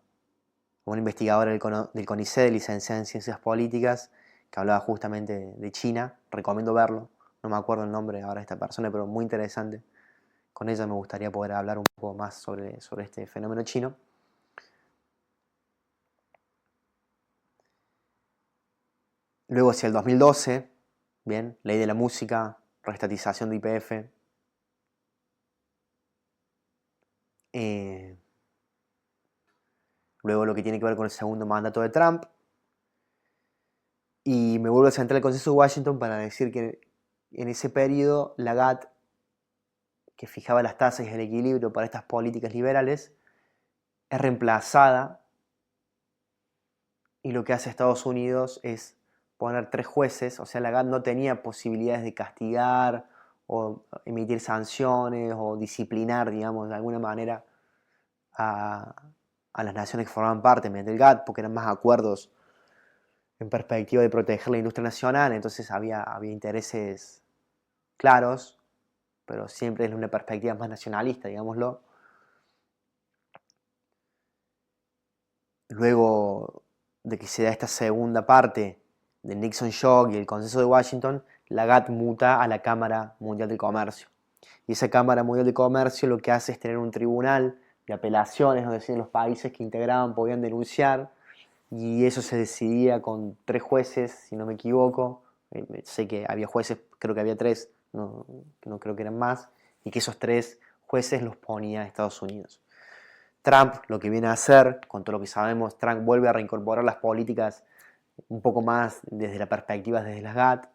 una investigadora del CONICET, licenciada en Ciencias Políticas, que hablaba justamente de China. Recomiendo verlo, no me acuerdo el nombre ahora de esta persona, pero muy interesante. Con ella me gustaría poder hablar un poco más sobre este fenómeno chino. Luego hacia el 2012, bien, ley de la música, reestatización de YPF. Luego lo que tiene que ver con el segundo mandato de Trump. Y me vuelvo a centrar el Consenso de Washington para decir que en ese periodo la GATT, que fijaba las tasas y el equilibrio para estas políticas liberales, es reemplazada, y lo que hace Estados Unidos es poner 3 jueces. O sea, la GATT no tenía posibilidades de castigar o emitir sanciones o disciplinar, digamos, de alguna manera a, a las naciones que formaban parte mediante el GATT, porque eran más acuerdos en perspectiva de proteger la industria nacional. Entonces había intereses claros, pero siempre desde una perspectiva más nacionalista, digámoslo. Luego de que se da esta segunda parte del Nixon Shock y el Consenso de Washington, la GATT muta a la Cámara Mundial de Comercio. Y esa Cámara Mundial de Comercio lo que hace es tener un tribunal de apelaciones donde los países que integraban podían denunciar, y eso se decidía con 3 jueces, si no me equivoco. Sé que había jueces, creo que había 3, no creo que eran más, y que esos 3 jueces los ponía Estados Unidos. Trump lo que viene a hacer, con todo lo que sabemos, Trump vuelve a reincorporar las políticas un poco más desde la perspectiva desde las GATT,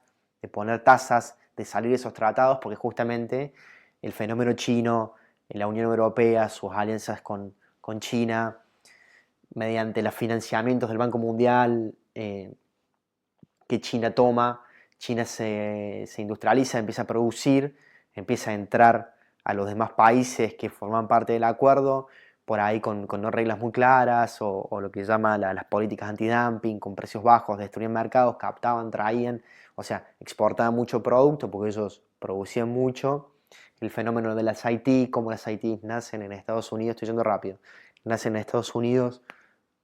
de poner tasas, de salir de esos tratados, porque justamente el fenómeno chino, la Unión Europea, sus alianzas con China, mediante los financiamientos del Banco Mundial que China toma, China se industrializa, empieza a producir, empieza a entrar a los demás países que forman parte del acuerdo, por ahí con no reglas muy claras, o lo que se llama las políticas antidumping, con precios bajos, destruían mercados, captaban, traían, o sea, exportaban mucho producto porque ellos producían mucho. El fenómeno de las IT, como las IT nacen en Estados Unidos, estoy yendo rápido, nacen en Estados Unidos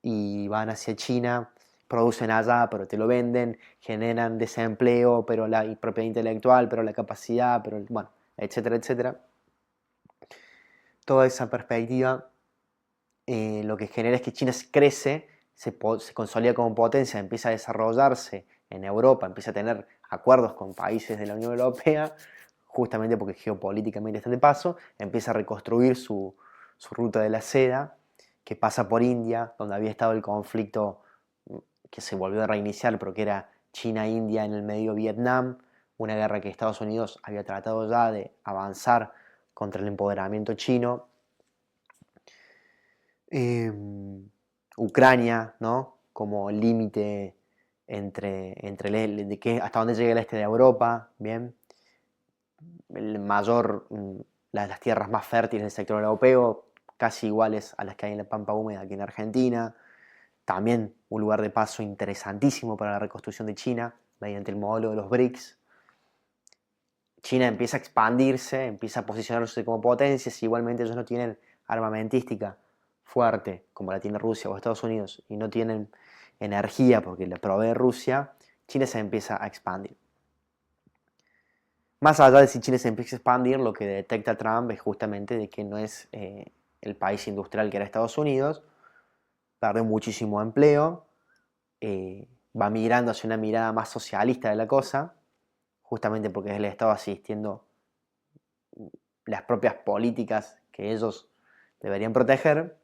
y van hacia China, producen allá, pero te lo venden, generan desempleo, pero la propiedad intelectual, pero la capacidad, pero bueno, etcétera, etcétera. Toda esa perspectiva lo que genera es que China crece, se consolida como potencia, empieza a desarrollarse en Europa, empieza a tener acuerdos con países de la Unión Europea, justamente porque geopolíticamente está de paso, empieza a reconstruir su ruta de la seda, que pasa por India, donde había estado el conflicto que se volvió a reiniciar, pero que era China-India en el medio Vietnam, una guerra que Estados Unidos había tratado ya de avanzar contra el empoderamiento chino. Ucrania, ¿no? Como límite hasta dónde llega el este de Europa, ¿bien? El mayor, las tierras más fértiles del sector europeo, casi iguales a las que hay en la Pampa Húmeda aquí en Argentina. También un lugar de paso interesantísimo para la reconstrucción de China, mediante el modelo de los BRICS. China empieza a expandirse, empieza a posicionarse como potencia. Si igualmente ellos no tienen armamentística fuerte como la tiene Rusia o Estados Unidos y no tienen energía porque la provee Rusia, China se empieza a expandir. Más allá de si China se empieza a expandir, lo que detecta Trump es justamente de que no es el país industrial que era Estados Unidos, perdió muchísimo empleo, va migrando hacia una mirada más socialista de la cosa, justamente porque él estaba asistiendo las propias políticas que ellos deberían proteger,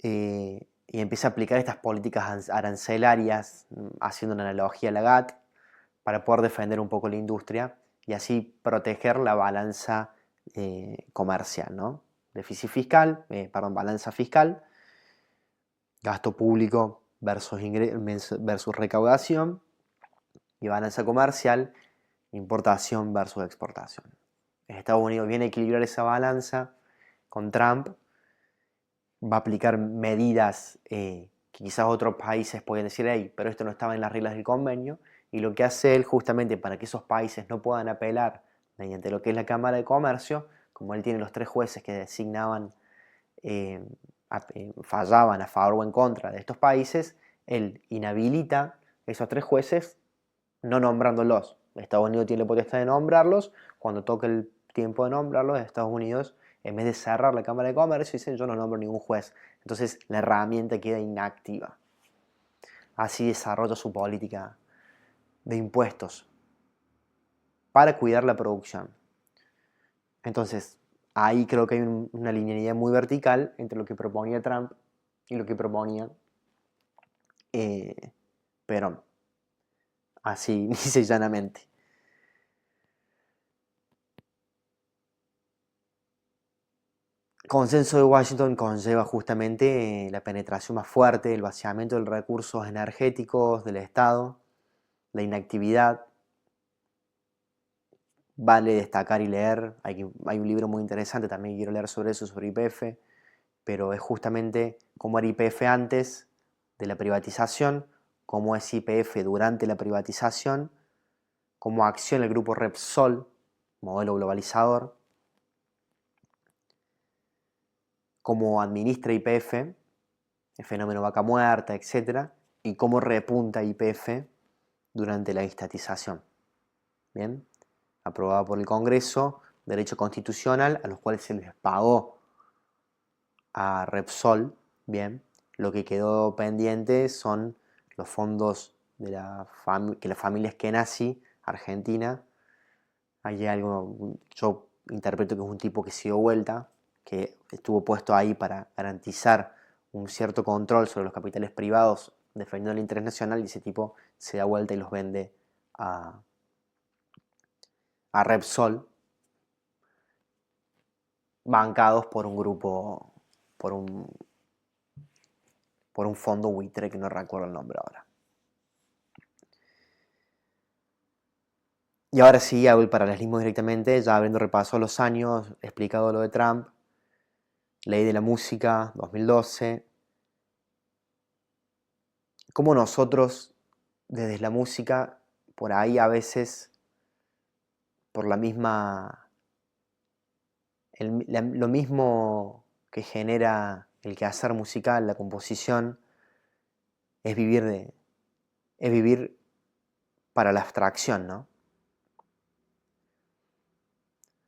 y empieza a aplicar estas políticas arancelarias, haciendo una analogía a la GATT, para poder defender un poco la industria y así proteger la balanza comercial, ¿no? Déficit fiscal, balanza fiscal, gasto público versus recaudación, y balanza comercial, importación versus exportación. Estados Unidos viene a equilibrar esa balanza con Trump, va a aplicar medidas que quizás otros países pueden decir, hey, pero esto no estaba en las reglas del convenio, y lo que hace él justamente para que esos países no puedan apelar mediante lo que es la Cámara de Comercio, como él tiene los 3 jueces que designaban, fallaban a favor o en contra de estos países, él inhabilita esos 3 jueces no nombrándolos. Estados Unidos tiene la potestad de nombrarlos. Cuando toque el tiempo de nombrarlos, Estados Unidos, en vez de cerrar la Cámara de Comercio, dicen yo no nombro ningún juez. Entonces la herramienta queda inactiva. así desarrolla su política de impuestos para cuidar la producción. Entonces, ahí creo que hay una linealidad muy vertical entre lo que proponía Trump y lo que proponía Perón. Así, dice llanamente. Consenso de Washington conlleva justamente la penetración más fuerte, el vaciamiento de los recursos energéticos del Estado, la inactividad. Vale destacar y leer, hay un libro muy interesante también que quiero leer sobre eso, sobre YPF, pero es justamente cómo era YPF antes de la privatización, cómo es YPF durante la privatización, cómo acciona el grupo Repsol, modelo globalizador, cómo administra YPF, el fenómeno vaca muerta, etc., y cómo repunta YPF durante la estatización. Bien, aprobada por el Congreso, derecho constitucional, a los cuales se les pagó a Repsol. Bien, lo que quedó pendiente son los fondos de que la familia Skenazy, Argentina. Hay algo, yo interpreto que es un tipo que se dio vuelta, que estuvo puesto ahí para garantizar un cierto control sobre los capitales privados defendiendo el interés nacional, y ese tipo se da vuelta y los vende a Repsol, bancados por un grupo, por un fondo buitre que no recuerdo el nombre ahora. Y ahora sí hago el paralelismo directamente, ya habiendo repasado los años, explicado lo de Trump, ley de la música, 2012, cómo nosotros, desde la música, por ahí a veces, por la misma, lo mismo que genera el quehacer musical, la composición, es vivir para la abstracción, ¿no?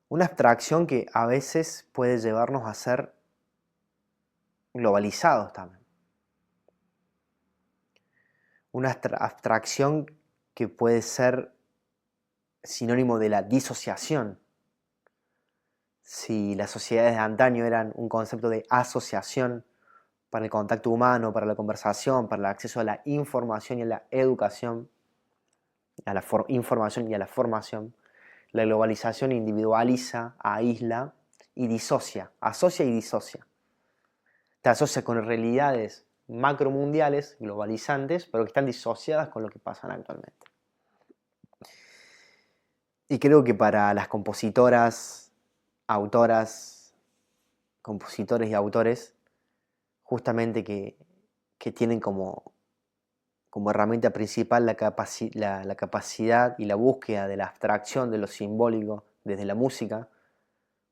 Una abstracción que a veces puede llevarnos a ser globalizados también. Una abstracción que puede ser sinónimo de la disociación. Si las sociedades de antaño eran un concepto de asociación para el contacto humano, para la conversación, para el acceso a la información y a la educación, a la información y a la formación, la globalización individualiza, aísla y disocia, asocia y disocia. Te asocia con realidades macromundiales, globalizantes, pero que están disociadas con lo que pasa actualmente. Y creo que para las compositoras, autoras, compositores y autores, justamente que tienen como herramienta principal la capacidad y la búsqueda de la abstracción de lo simbólico desde la música,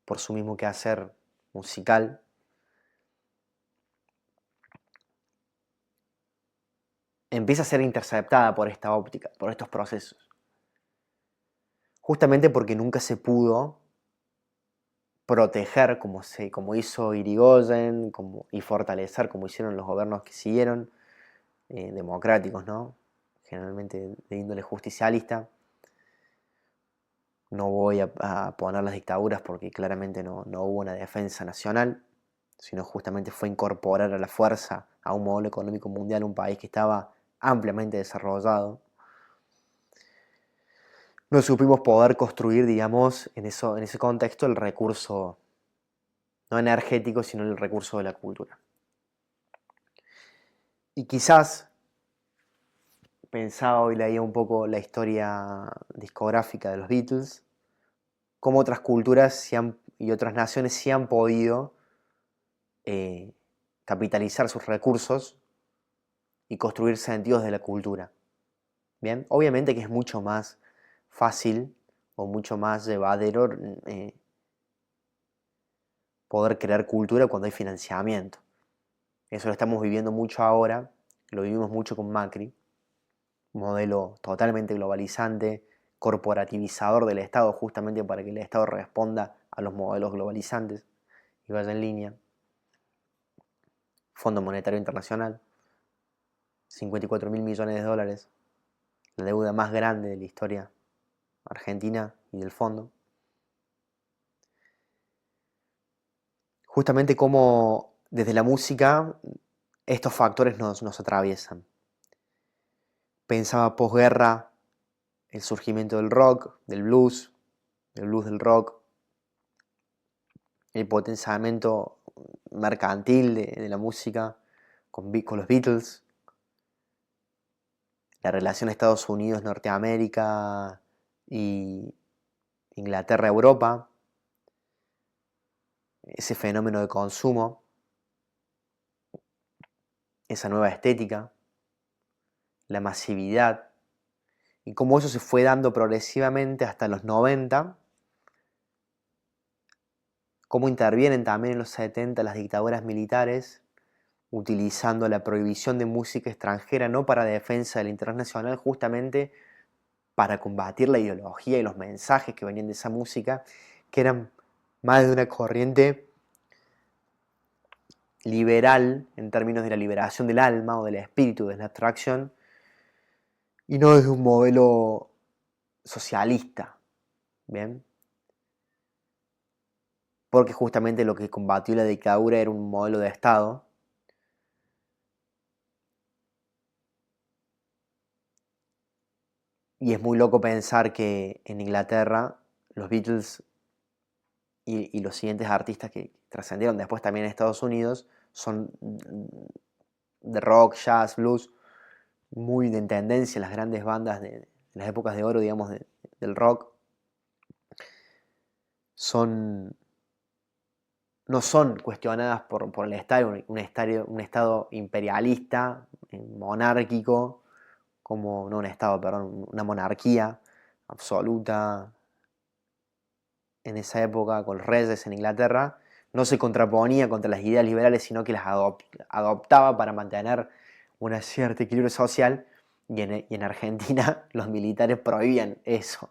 por su mismo quehacer musical, empieza a ser interceptada por esta óptica, por estos procesos. Justamente porque nunca se pudo proteger como hizo Irigoyen y fortalecer como hicieron los gobiernos que siguieron, democráticos, ¿no? Generalmente de índole justicialista. No voy a poner las dictaduras porque claramente no hubo una defensa nacional, sino justamente fue incorporar a la fuerza a un modelo económico mundial un país que estaba ampliamente desarrollado. No supimos poder construir, digamos, en ese contexto el recurso, no energético, sino el recurso de la cultura. Y quizás pensaba y leía un poco la historia discográfica de los Beatles, cómo otras culturas y otras naciones sí han podido capitalizar sus recursos y construir sentidos de la cultura. Bien, obviamente que es mucho más fácil o mucho más llevadero poder crear cultura cuando hay financiamiento. Eso lo estamos viviendo mucho ahora, lo vivimos mucho con Macri, modelo totalmente globalizante, corporativizador del Estado, justamente para que el Estado responda a los modelos globalizantes y vaya en línea. Fondo Monetario Internacional, $54.000 millones, la deuda más grande de la historia argentina y del fondo. Justamente como desde la música estos factores nos atraviesan. Pensaba posguerra el surgimiento del rock, del blues del rock, el potenciamiento mercantil de la música con los Beatles, la relación Estados Unidos-Norteamérica y Inglaterra-Europa, ese fenómeno de consumo, esa nueva estética, la masividad, y cómo eso se fue dando progresivamente hasta los 90, cómo intervienen también en los 70 las dictaduras militares, utilizando la prohibición de música extranjera no para defensa del interés nacional, justamente para combatir la ideología y los mensajes que venían de esa música, que eran más de una corriente liberal en términos de la liberación del alma o del espíritu, de la abstracción, y no desde un modelo socialista, ¿bien? Porque justamente lo que combatió la dictadura era un modelo de Estado. Y es muy loco pensar que en Inglaterra los Beatles y los siguientes artistas que trascendieron después también en Estados Unidos son de rock, jazz, blues, muy de en tendencia, las grandes bandas de las épocas de oro, digamos, del rock, son, no son cuestionadas por el Estado, un Estado imperialista, monárquico, como, no un Estado, perdón, una monarquía absoluta en esa época, con los reyes en Inglaterra, no se contraponía contra las ideas liberales, sino que las adoptaba para mantener un cierto equilibrio social, y en Argentina los militares prohibían eso.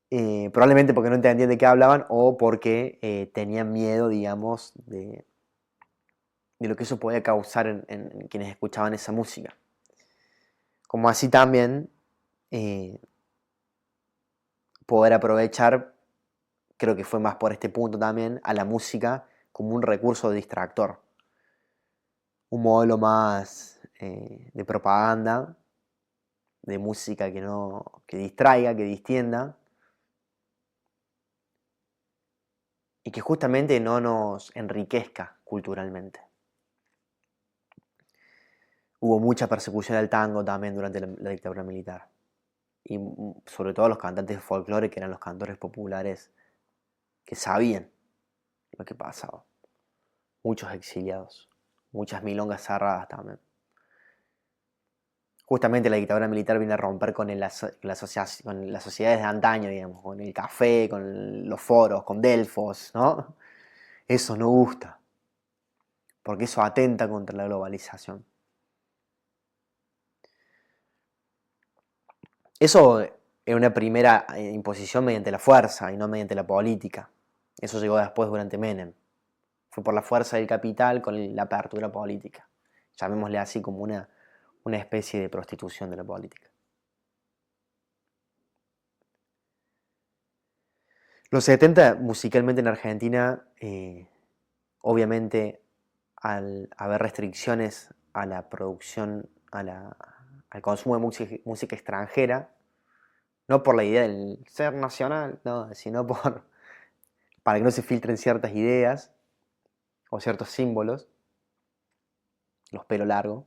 Probablemente porque no entendían de qué hablaban o porque tenían miedo, digamos, de lo que eso podía causar en quienes escuchaban esa música. Como así también poder aprovechar, creo que fue más por este punto también, a la música como un recurso distractor. Un modelo más de propaganda, de música que distraiga, que distienda, y que justamente no nos enriquezca culturalmente. Hubo mucha persecución al tango también durante la dictadura militar. Y sobre todo los cantantes de folclore, que eran los cantores populares que sabían lo que pasaba. Muchos exiliados, muchas milongas cerradas también. Justamente la dictadura militar viene a romper con las sociedades de antaño, digamos, con el café, con los foros, con Delfos, ¿no? Eso no gusta, porque eso atenta contra la globalización. Eso es una primera imposición mediante la fuerza y no mediante la política. Eso llegó después durante Menem. Fue por la fuerza del capital con la apertura política. Llamémosle así como una especie de prostitución de la política. Los 70 musicalmente en Argentina, obviamente al haber restricciones a la producción, al consumo de música extranjera, no por la idea del ser nacional, no, sino para que no se filtren ciertas ideas o ciertos símbolos, los pelo largo.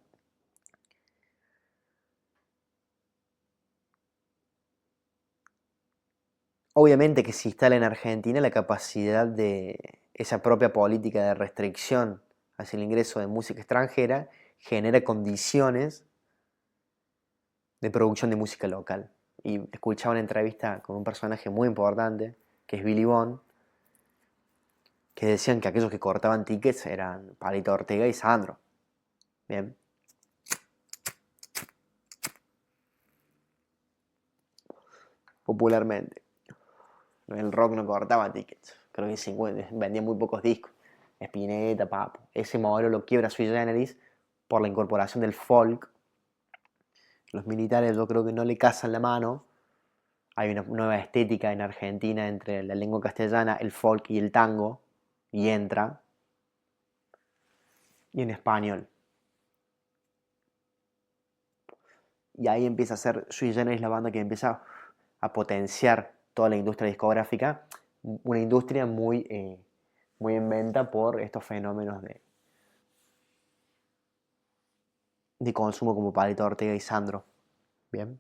Obviamente que se instala en Argentina la capacidad de esa propia política de restricción hacia el ingreso de música extranjera, genera condiciones de producción de música local. Y escuchaba una entrevista con un personaje muy importante, que es Billy Bond, que decían que aquellos que cortaban tickets eran Palito Ortega y Sandro. Bien. Popularmente. El rock no cortaba tickets. Creo que vendía muy pocos discos. Spinetta, Papo. Ese modelo lo quiebra Sui Generis por la incorporación del folk. Los militares yo creo que no le cazan la mano. Hay una nueva estética en Argentina entre la lengua castellana, el folk y el tango, y entra. Y en español. Y ahí empieza a ser Sui Generis la banda que empieza a potenciar toda la industria discográfica, una industria muy en venta por estos fenómenos de consumo como Palito Ortega y Sandro. Bien.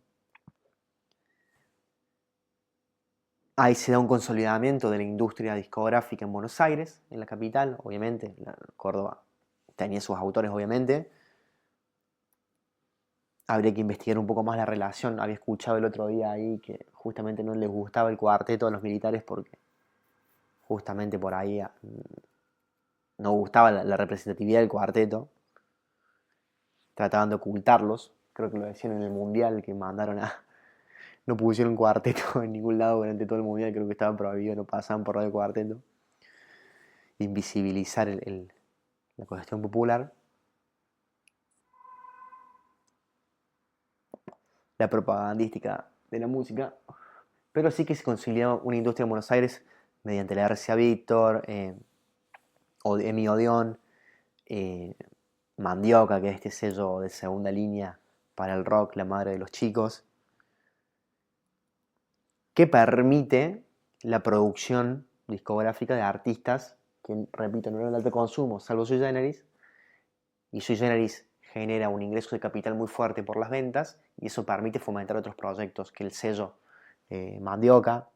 Ahí se da un consolidamiento de la industria discográfica en Buenos Aires, en la capital, obviamente. Córdoba tenía sus autores, obviamente. Habría que investigar un poco más la relación. Había escuchado el otro día ahí que justamente no les gustaba el cuarteto a los militares porque justamente por ahí no gustaba la representatividad del cuarteto. Trataban de ocultarlos. Creo que lo decían en el mundial que mandaron a. No pusieron cuarteto en ningún lado durante todo el mundial. Creo que estaba prohibido, no pasaban por radio cuarteto. Invisibilizar la cuestión popular. La propagandística de la música. Pero sí que se concilió una industria en Buenos Aires mediante la RCA Víctor, Emi Odeón, Mandioca, que es este sello de segunda línea para el rock, la madre de los chicos, que permite la producción discográfica de artistas que, repito, no eran de alto consumo, salvo Sui Generis, y Sui Generis genera un ingreso de capital muy fuerte por las ventas, y eso permite fomentar otros proyectos que el sello Mandioca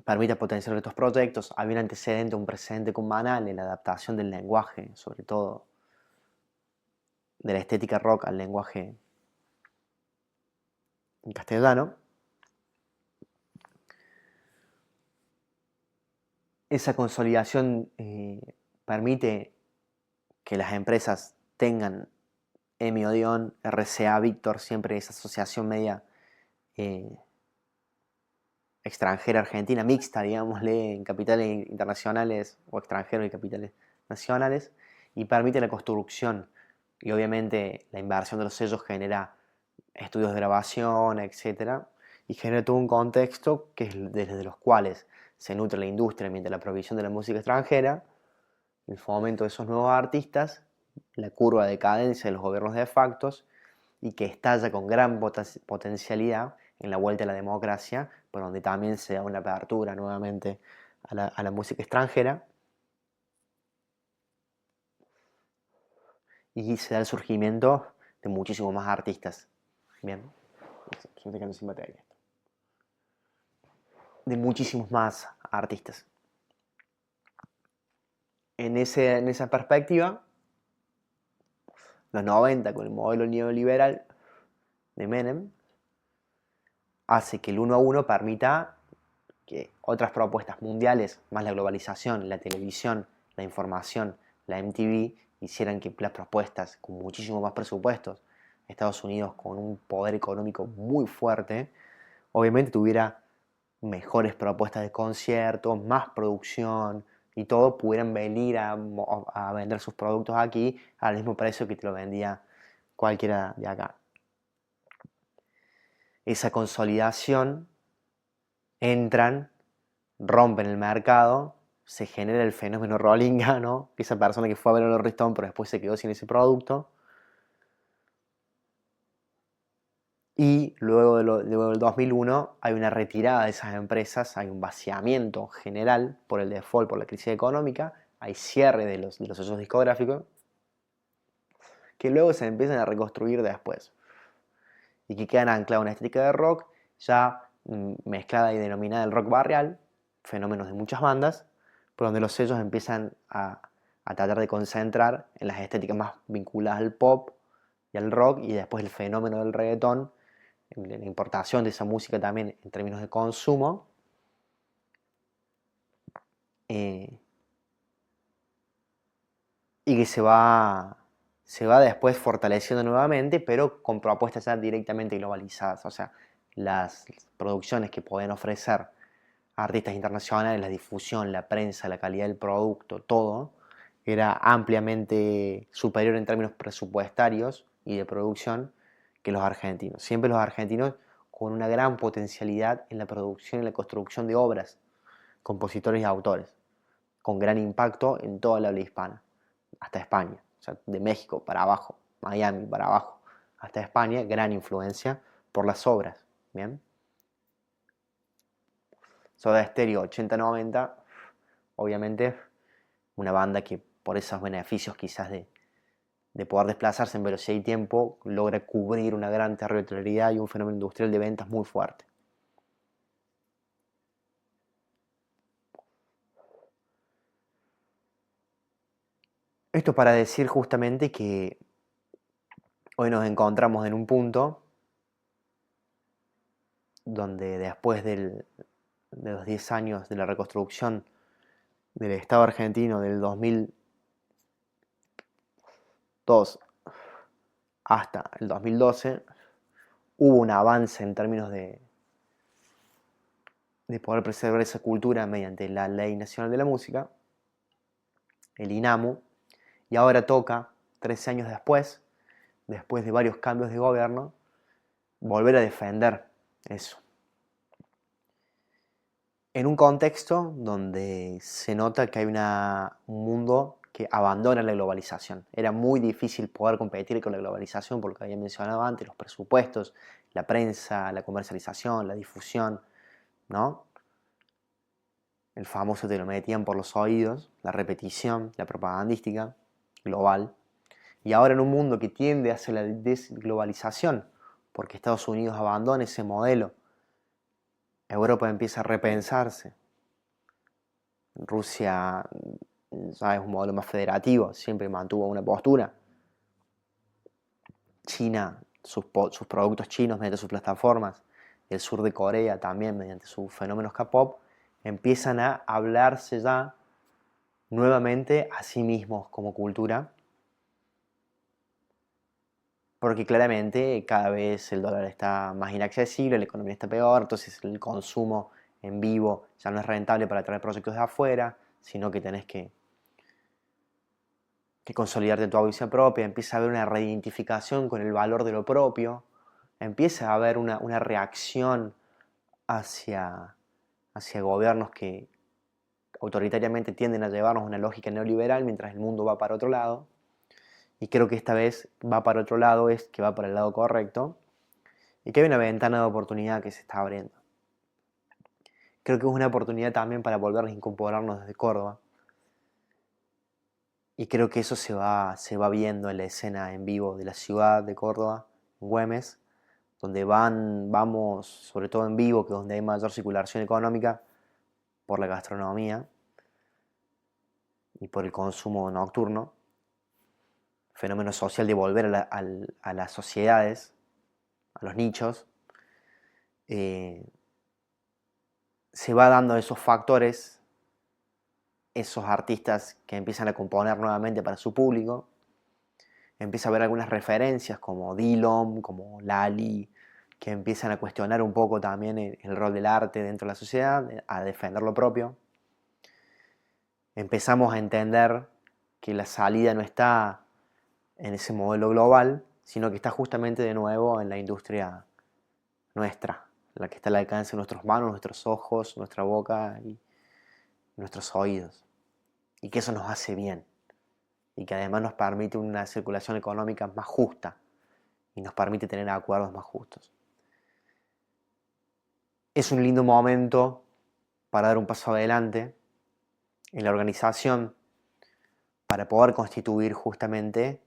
permite potenciar estos proyectos. Había un antecedente, un precedente con Manal en la adaptación del lenguaje, sobre todo de la estética rock al lenguaje en castellano. Esa consolidación permite que las empresas tengan Emi Odeón, RCA Víctor, siempre esa asociación media extranjera argentina, mixta, digámosle, en capitales internacionales o extranjeros y capitales nacionales, y permite la construcción. Y obviamente la inversión de los sellos genera estudios de grabación, etcétera, y genera todo un contexto que es desde los cuales se nutre la industria mediante la provisión de la música extranjera, el fomento de esos nuevos artistas, la curva de decadencia de los gobiernos de factos, y que estalla con gran potencialidad en la vuelta a la democracia, por donde también se da una apertura nuevamente a la música extranjera, y se da el surgimiento de muchísimos más artistas. Bien, estoy quedando sin batería. De muchísimos más artistas. En esa perspectiva, los 90 con el modelo neoliberal de Menem hace que el 1 a 1 permita que otras propuestas mundiales, más la globalización, la televisión, la información, la MTV, hicieran que las propuestas con muchísimo más presupuestos, Estados Unidos con un poder económico muy fuerte, obviamente tuviera mejores propuestas de conciertos, más producción y todo, pudieran venir a vender sus productos aquí al mismo precio que te lo vendía cualquiera de acá. Esa consolidación, entran, rompen el mercado, se genera el fenómeno Rollinga, ¿no? Esa persona que fue a ver a los Rolling pero después se quedó sin ese producto. Y luego del 2001 hay una retirada de esas empresas, hay un vaciamiento general por el default, por la crisis económica, hay cierre de los sellos discográficos, que luego se empiezan a reconstruir después. Y que quedan anclados en una estética de rock, ya mezclada y denominada el rock barrial, fenómenos de muchas bandas, por donde los sellos empiezan a tratar de concentrar en las estéticas más vinculadas al pop y al rock, y después el fenómeno del reggaetón, la importación de esa música también en términos de consumo, y que se va después fortaleciendo nuevamente, pero con propuestas ya directamente globalizadas. O sea, las producciones que pueden ofrecer artistas internacionales, la difusión, la prensa, la calidad del producto, todo, era ampliamente superior en términos presupuestarios y de producción que los argentinos. Siempre los argentinos con una gran potencialidad en la producción y la construcción de obras, compositores y autores, con gran impacto en toda la habla hispana, hasta España, o sea, de México para abajo, Miami para abajo, hasta España, gran influencia por las obras, ¿bien? Soda Stereo 80-90, obviamente una banda que por esos beneficios quizás de poder desplazarse en velocidad y tiempo logra cubrir una gran territorialidad y un fenómeno industrial de ventas muy fuerte. Esto para decir justamente que hoy nos encontramos en un punto donde después de los 10 años de la reconstrucción del Estado argentino del 2002 hasta el 2012, hubo un avance en términos de poder preservar esa cultura mediante la Ley Nacional de la Música, el INAMU, y ahora toca, 13 años después de varios cambios de gobierno, volver a defender eso. En un contexto donde se nota que hay un mundo que abandona la globalización. Era muy difícil poder competir con la globalización por lo que había mencionado antes, los presupuestos, la prensa, la comercialización, la difusión, ¿no? El famoso te lo metían por los oídos, la repetición, la propagandística global. Y ahora en un mundo que tiende hacia la desglobalización, porque Estados Unidos abandona ese modelo, Europa empieza a repensarse. Rusia ya es un modelo más federativo, siempre mantuvo una postura. China, sus productos chinos mediante sus plataformas, el sur de Corea también mediante sus fenómenos K-pop, empiezan a hablarse ya nuevamente a sí mismos como cultura, porque claramente cada vez el dólar está más inaccesible, la economía está peor, entonces el consumo en vivo ya no es rentable para traer proyectos de afuera, sino que tenés que consolidarte tu audiencia propia, empieza a haber una reidentificación con el valor de lo propio, empieza a haber una reacción hacia, hacia gobiernos que autoritariamente tienden a llevarnos una lógica neoliberal mientras el mundo va para otro lado. Y creo que esta vez va para otro lado, es que va para el lado correcto y que hay una ventana de oportunidad que se está abriendo. Creo que es una oportunidad también para volver a incorporarnos desde Córdoba. Y creo que eso se va viendo en la escena en vivo de la ciudad de Córdoba, en Güemes, donde vamos, sobre todo en vivo, que es donde hay mayor circulación económica, por la gastronomía y por el consumo nocturno, fenómeno social de volver a las sociedades, a los nichos, se va dando esos factores, esos artistas que empiezan a componer nuevamente para su público, empieza a haber algunas referencias como Dillom, como Lali, que empiezan a cuestionar un poco también el rol del arte dentro de la sociedad, a defender lo propio. Empezamos a entender que la salida no está en ese modelo global, sino que está justamente de nuevo en la industria nuestra, la que está al alcance de nuestras manos, nuestros ojos, nuestra boca y nuestros oídos. Y que eso nos hace bien. Y que además nos permite una circulación económica más justa y nos permite tener acuerdos más justos. Es un lindo momento para dar un paso adelante en la organización para poder constituir justamente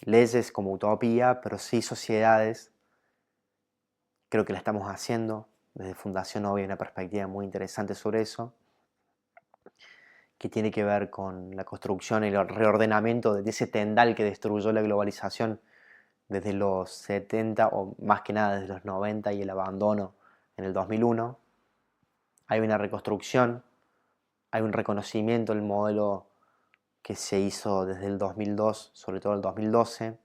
leyes como utopía, pero sí sociedades. Creo que la estamos haciendo. Desde Fundación Hoy hay una perspectiva muy interesante sobre eso, que tiene que ver con la construcción y el reordenamiento de ese tendal que destruyó la globalización desde los 70 o más que nada desde los 90 y el abandono en el 2001. Hay una reconstrucción, hay un reconocimiento del modelo que se hizo desde el 2002, sobre todo el 2012,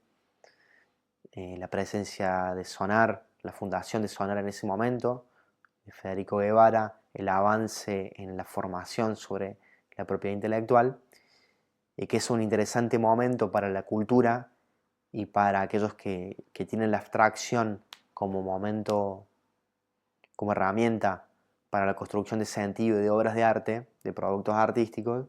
la presencia de Sonar, la fundación de Sonar en ese momento, de Federico Guevara, el avance en la formación sobre la propiedad intelectual, y que es un interesante momento para la cultura y para aquellos que tienen la abstracción como momento, como herramienta para la construcción de sentido y de obras de arte, de productos artísticos,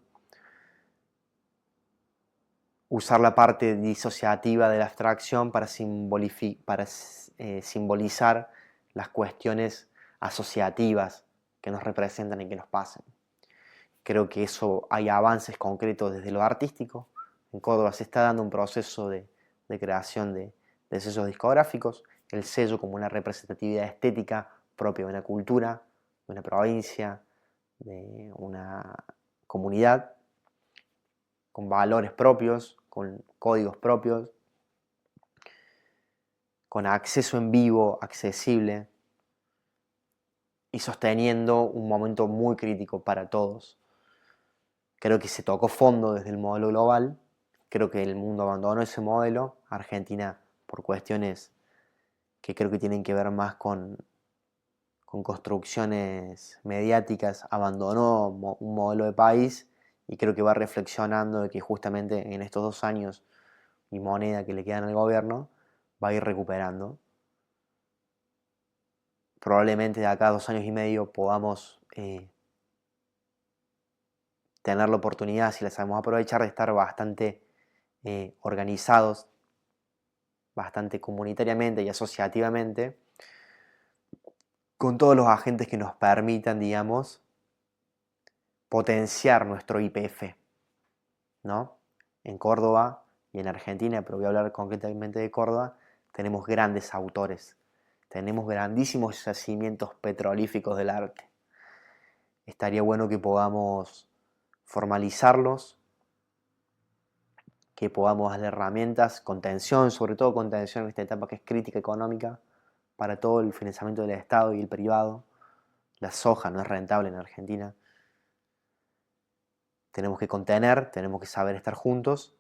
usar la parte disociativa de la abstracción para simbolizar las cuestiones asociativas que nos representan y que nos pasan. Creo que eso hay avances concretos desde lo artístico. En Córdoba se está dando un proceso de creación de sellos discográficos, el sello como una representatividad estética propia de una cultura, de una provincia, de una comunidad, con valores propios, con códigos propios, con acceso en vivo, accesible y sosteniendo un momento muy crítico para todos. Creo que se tocó fondo desde el modelo global, creo que el mundo abandonó ese modelo, Argentina por cuestiones que creo que tienen que ver más con construcciones mediáticas, abandonó un modelo de país y creo que va reflexionando de que justamente en estos 2 años y moneda que le quedan al gobierno va a ir recuperando. Probablemente de acá a 2 años y medio podamos tener la oportunidad, si la sabemos aprovechar, de estar bastante organizados, bastante comunitariamente y asociativamente, con todos los agentes que nos permitan, digamos, potenciar nuestro IPF, ¿no? En Córdoba y en Argentina, pero voy a hablar concretamente de Córdoba, tenemos grandes autores, tenemos grandísimos yacimientos petrolíficos del arte. Estaría bueno que podamos formalizarlos, que podamos darle herramientas, contención, sobre todo contención en esta etapa que es crítica económica para todo el financiamiento del Estado y el privado. La soja no es rentable en Argentina. Tenemos que contener, tenemos que saber estar juntos,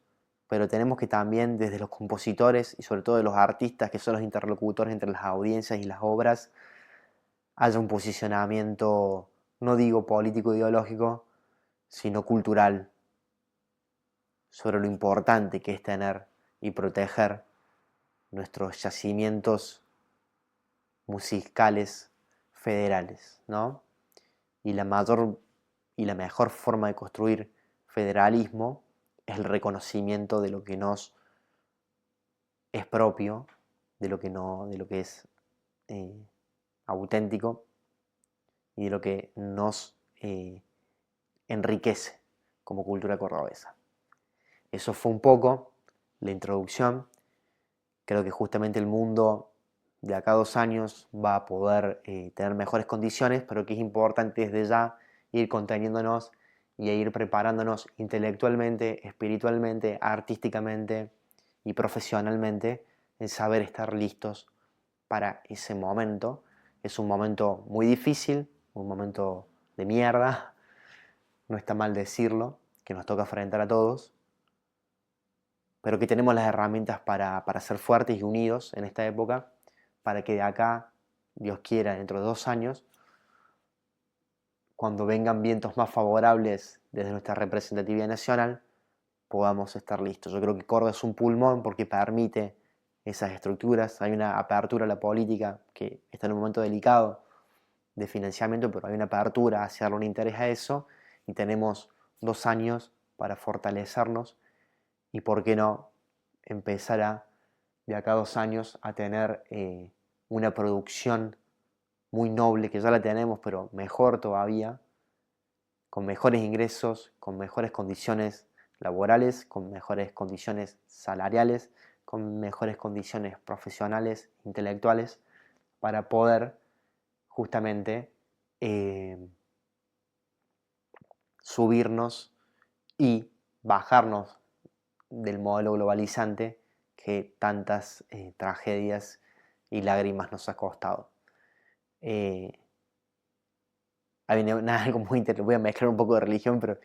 pero tenemos que también desde los compositores y sobre todo de los artistas, que son los interlocutores entre las audiencias y las obras, haya un posicionamiento, no digo político ideológico, sino cultural, sobre lo importante que es tener y proteger nuestros yacimientos musicales federales, ¿no? Y la mayor y la mejor forma de construir federalismo es el reconocimiento de lo que nos es propio, de lo que no, de lo que es auténtico y de lo que nos enriquece como cultura cordobesa. Eso fue un poco la introducción. Creo que justamente el mundo de acá a 2 años va a poder tener mejores condiciones, pero que es importante desde ya ir conteniéndonos y ir preparándonos intelectualmente, espiritualmente, artísticamente y profesionalmente en saber estar listos para ese momento. Es un momento muy difícil, un momento de mierda, no está mal decirlo, que nos toca enfrentar a todos, pero que tenemos las herramientas para ser fuertes y unidos en esta época, para que de acá, Dios quiera, dentro de 2 años, cuando vengan vientos más favorables desde nuestra representatividad nacional, podamos estar listos. Yo creo que Córdoba es un pulmón porque permite esas estructuras, hay una apertura a la política que está en un momento delicado de financiamiento, pero hay una apertura hacia darle un interés a eso y tenemos 2 años para fortalecernos y, ¿por qué no?, empezar de acá a 2 años a tener una producción muy noble, que ya la tenemos, pero mejor todavía, con mejores ingresos, con mejores condiciones laborales, con mejores condiciones salariales, con mejores condiciones profesionales, intelectuales, para poder justamente subirnos y bajarnos del modelo globalizante que tantas tragedias y lágrimas nos ha costado. Hay algo muy interesante, voy a mezclar un poco de religión, pero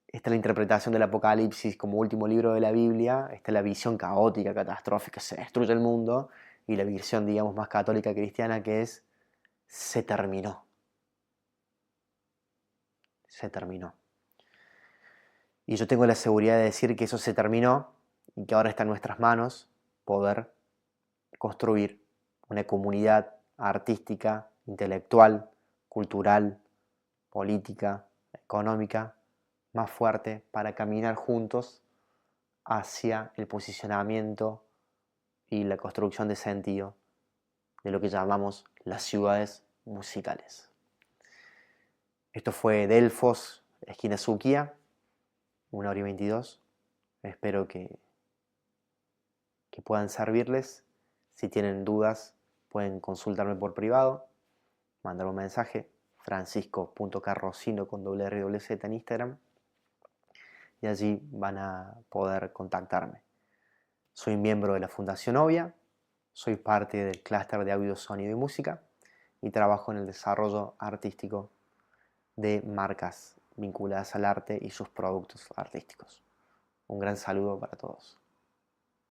esta es la interpretación del Apocalipsis como último libro de la Biblia, esta es la visión caótica, catastrófica, se destruye el mundo, y la visión, digamos, más católica cristiana, que es se terminó. se terminó. Y yo tengo la seguridad de decir que eso se terminó y que ahora está en nuestras manos poder construir una comunidad artística, intelectual, cultural, política, económica, más fuerte para caminar juntos hacia el posicionamiento y la construcción de sentido de lo que llamamos las ciudades musicales. Esto fue Delfos, esquina Suquía, 1 hora y 22. Espero que puedan servirles. Si tienen dudas, pueden consultarme por privado, mandar un mensaje, francisco.carrocino con doble R y doble Z en Instagram, y allí van a poder contactarme. Soy miembro de la Fundación Ovia, soy parte del clúster de audio, sonido y música y trabajo en el desarrollo artístico de marcas vinculadas al arte y sus productos artísticos. Un gran saludo para todos.